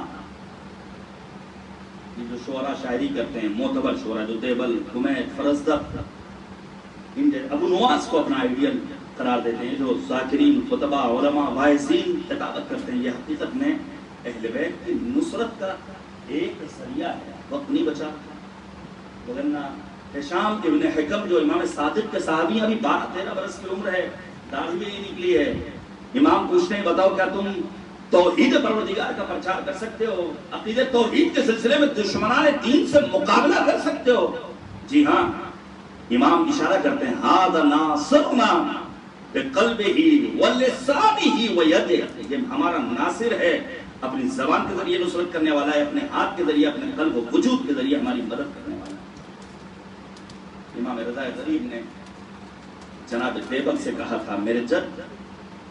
S3: یہ جو شعراء شاعری کرتے ہیں معتبر شعراء جو دیبل, حمید, فرزدق, ابو نواس کو اپنا آئیڈیل قرار دیتے ہیں, جو ذاکرین, خطبہ, علماء, واعظین خطابت کرتے ہیں, یہ حقیقت میں اہل بیت کی نصرت کا ایک ذریعہ ہے. وقت نہیں بچا وگرنہ ہشام ابن حکم جو امام صادق کے صحابی, ابھی 12-13 برس کی عمر ہے, داڑھی بھی نہیں نکلی ہے. امام پوچھتے ہیں بتاؤ کیا تم توحید پروردگار کا پرچار کر سکتے ہو, عقیدہ توحید کے سلسلے میں دشمنان دین سے مقابلہ کر سکتے ہو؟ جی ہاں. امام اشارہ کرتے ہیں ھذا ناصرنا بقلبہ ولسانہ ویدہ, یہ ہمارا ناصر ہے, اپنی زبان کے ذریعے نصرت کرنے والا ہے, اپنے ہاتھ کے ذریعے, اپنے قلب و وجود کے ذریعے ہماری مدد کرنے والا ہے. امام رضا غریب نے جناب دیبل سے کہا تھا میرے جد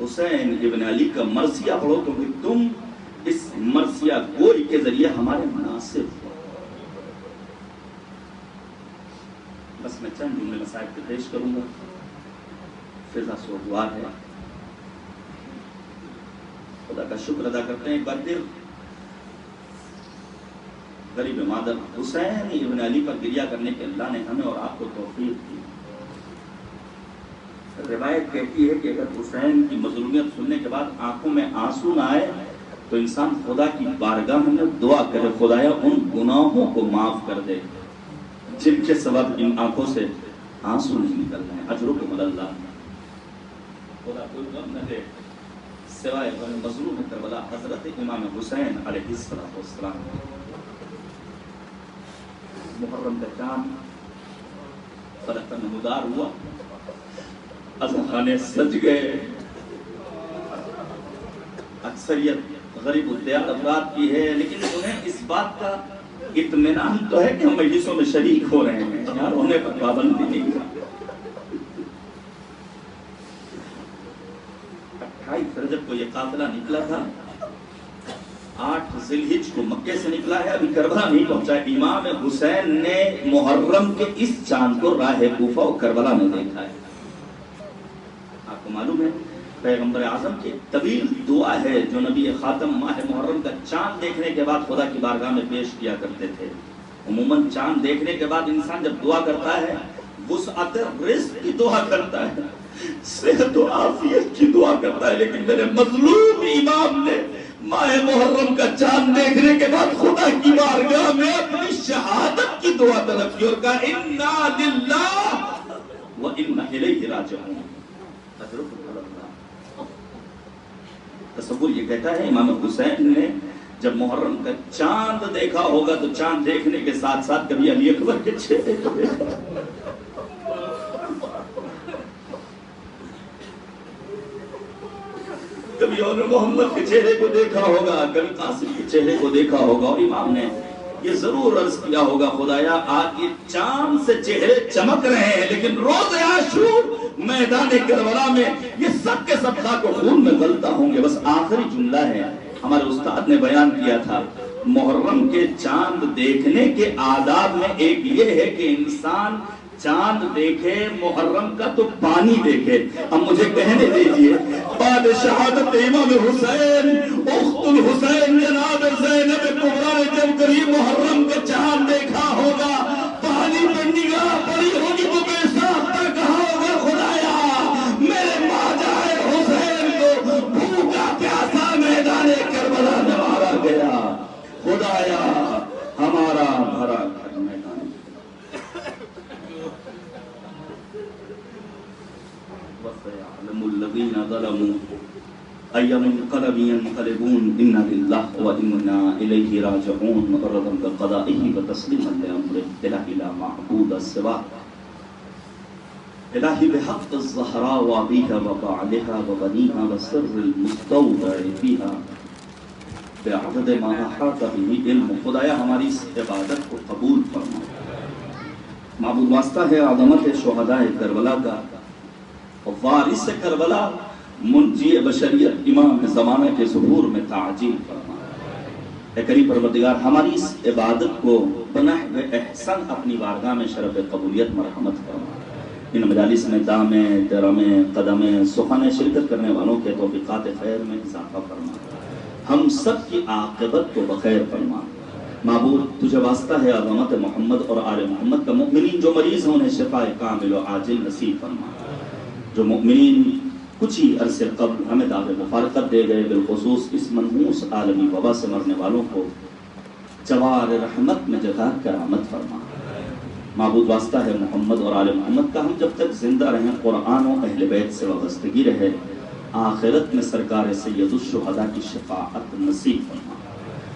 S3: حسین ابن علی کا مرثیہ پڑھو کیونکہ تم اس مرثیہ گوئی کے ذریعے ہمارے ناصر ہو. بس میں چند جملے مسائل کو پیش کروں گا, فضا سوگوار ہے. خدا کا شکر ادا کرتے ہیں ایک بار پھر غریب مادر حسین ابن علی پر گریہ کرنے کے اللہ نے ہمیں اور آپ کو توفیق دی. روایت کہتی ہے کہ اگر حسین کی مظلومیت سننے کے بعد آنکھوں میں آنسو نہ آئے تو انسان خدا کی بارگاہ میں دعا کرے, خدایا ان گناہوں کو معاف کر دے جن کے سبب ان آنکھوں سے آنسو نہیں نکل رہے ہیں. اجرکم اللہ, خدا کوئی غم نہ دے سوائے مظلوم کربلا حضرت امام حسین علیہ السلام. محرم کا چاند فلک نمودار ہوا, اذان سج گئے. اکثریت غریب الدیار افراد کی ہے, لیکن انہیں اس بات کا اطمینان تو ہے کہ ہم مجلسوں میں شریک ہو رہے ہیں, یار ہونے پر پابندی نہیں. 28 رجب کو یہ قافلہ نکلا تھا, 8 ذی الحجہ کو مکے سے نکلا ہے, ابھی کربلا نہیں پہنچا. امام حسین نے محرم کے اس چاند کو راہ کوفہ و کربلا میں دیکھا ہے. آپ کو معلوم ہے پیغمبر اعظم کی طویل دعا ہے جو نبی خاتم ماہ محرم کا چاند دیکھنے کے بعد خدا کی بارگاہ میں پیش کیا کرتے تھے. عموماً چاند دیکھنے کے بعد انسان جب دعا کرتا ہے وسعت رزق کی دعا کرتا ہے, صحت و عافیت کی دعا کرتا ہے, لیکن میرے مظلوم امام نے ماہ محرم کا چاند دیکھنے کے بعد خدا کی بارگاہ میں اپنی شہادت کی دعا طلب کی اور کہا انا للہ و انا الیہ راجعون. تصور یہ کہتا ہے امام حسین نے جب محرم کا چاند دیکھا ہوگا تو چاند دیکھنے کے ساتھ ساتھ کبھی علی اکبر کے چہرے کو دیکھا, کبھی اور محمد کے چہرے کو دیکھا ہوگا, کبھی قاسم کے چہرے کو دیکھا ہوگا, اور امام نے یہ ضرور عرض کیا ہوگا خدایا آج یہ چاند سے چہرے چمک رہے ہیں لیکن روز عاشور میدان کربلا میں یہ سب کے سب خاک و خون میں غلطہ ہوں گے. بس آخری جملہ ہے, ہمارے استاد نے بیان کیا تھا محرم کے چاند دیکھنے کے آداب میں ایک یہ ہے کہ انسان چاند دیکھے محرم کا تو پانی دیکھے. اب مجھے کہنے دیجئے بعد شہادت امام حسین اخت الحسین جناب زینب کبریٰ نے جب قریب محرم کا چاند دیکھا ہوگا, پانی پر نگاہ پڑی ہوگی تو بے ساختہ کہا ہوگا خدایا میرے ماجائے حسین کو بھوکا پیاسا میدان کربلا میں مارا گیا, خدایا ہمارا بھرا گھر میدان. وَسَيَعْلَمُ الَّذِينَ ظَلَمُوا أي منقلب ينقلبون إنا لله وإنا إليه راجعون رضا بقضائه وتسليما لأمره إلهي لا معبود سواه إلهي بحق الزهراء وأبيها وبعلها وبنيها وسر المستودع فيها بعدد ما أحاط به علم خدایا ہماری اس عبادت کو قبول فرما. معبود واسطہ ہے عظمت شہداء کربلا کا، وارث کربلا، منجی بشریت، امام زمانہ کے ظہور میں تعجیل فرما. اے کریم پروردگار ہماری اس عبادت کو بنحو احسن اپنی بارگاہ میں شرف قبولیت مرحمت فرما. ان مجالس میں دامیں، درمیں، قدمیں، سخنیں شرکت کرنے والوں کے توفیقات خیر میں اضافہ فرما. ہم سب کی عاقبت کو بخیر فرما. معبود تجھے واسطہ ہے عظمت محمد اور آل محمد کا، مؤمنین جو مریض ہیں انہیں شفاء کامل و عاجل نصیب فرما. جو مؤمنین کچھ ہی عرصے قبل ہمیں دعوے مفارقت دے گئے، بالخصوص اس منحوس عالمی وبا سے مرنے والوں کو جوار رحمت میں جگہ کرامت فرما. معبود واسطہ ہے محمد اور آل محمد کا، ہم جب تک زندہ رہیں قرآن و اہل بیت سے وابستگی رہے، آخرت میں سرکار سید الشہداء کی شفاعت نصیب فرما.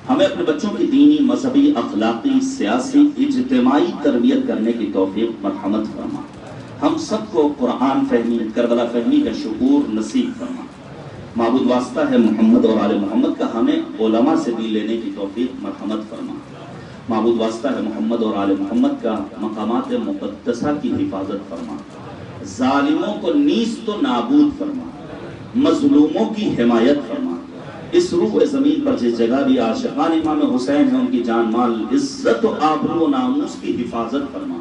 S3: ہمیں اپنے بچوں کی دینی، مذہبی، اخلاقی، سیاسی، اجتماعی تربیت کرنے کی توفیق مرحمت فرما. ہم سب کو قرآن فہمی، کربلا فہمی کا شعور نصیب فرما. معبود واسطہ ہے محمد اور آل محمد کا، ہمیں علماء سے بھی لینے کی توفیق مرحمت فرما. معبود واسطہ ہے محمد اور آل محمد کا، مقامات مقدسہ کی حفاظت فرما. ظالموں کو نیست و نابود فرما، مظلوموں کی حمایت فرما. اس روح زمین پر جس جگہ بھی عاشقان امام حسین ہیں ان کی جان مال، عزت و آبرو و ناموس کی حفاظت فرما.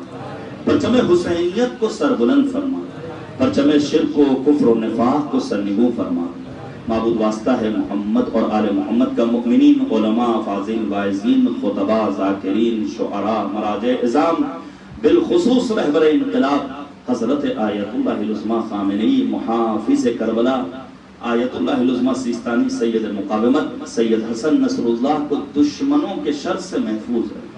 S3: پرچم حسینیت کو سربلند فرما، پرچم شرک و کفر و نفاق کو سرنگوں فرما. معبود واسطہ ہے محمد اور آل محمد کا، مؤمنین، علماء، فاضل، واعظین، خطباء، ذاکرین، شعراء، مراجع اعظام، بالخصوص رہبر انقلاب حضرت آیت اللہ العظمیٰ خامنئی محافظ کربلا، آیت اللہ العظمیٰ سیستانی سید مقاومت سید حسن نصر اللہ کو دشمنوں کے شر سے محفوظ ہے.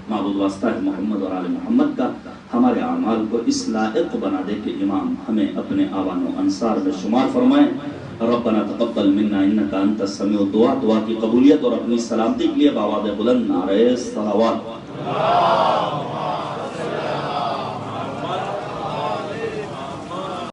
S3: معبود واسطہ ہے محمد اور آل محمد کا، ہمارے اعمال کو اس لائق بنا دے کہ امام ہمیں اپنے آوان و انصار میں شمار فرمائیں. ربنا تقبل منا انکا انت السمیع الدعا. دعا کی قبولیت اور اپنی سلامتی کے لیے بآواز بلند نعرہ صلوات.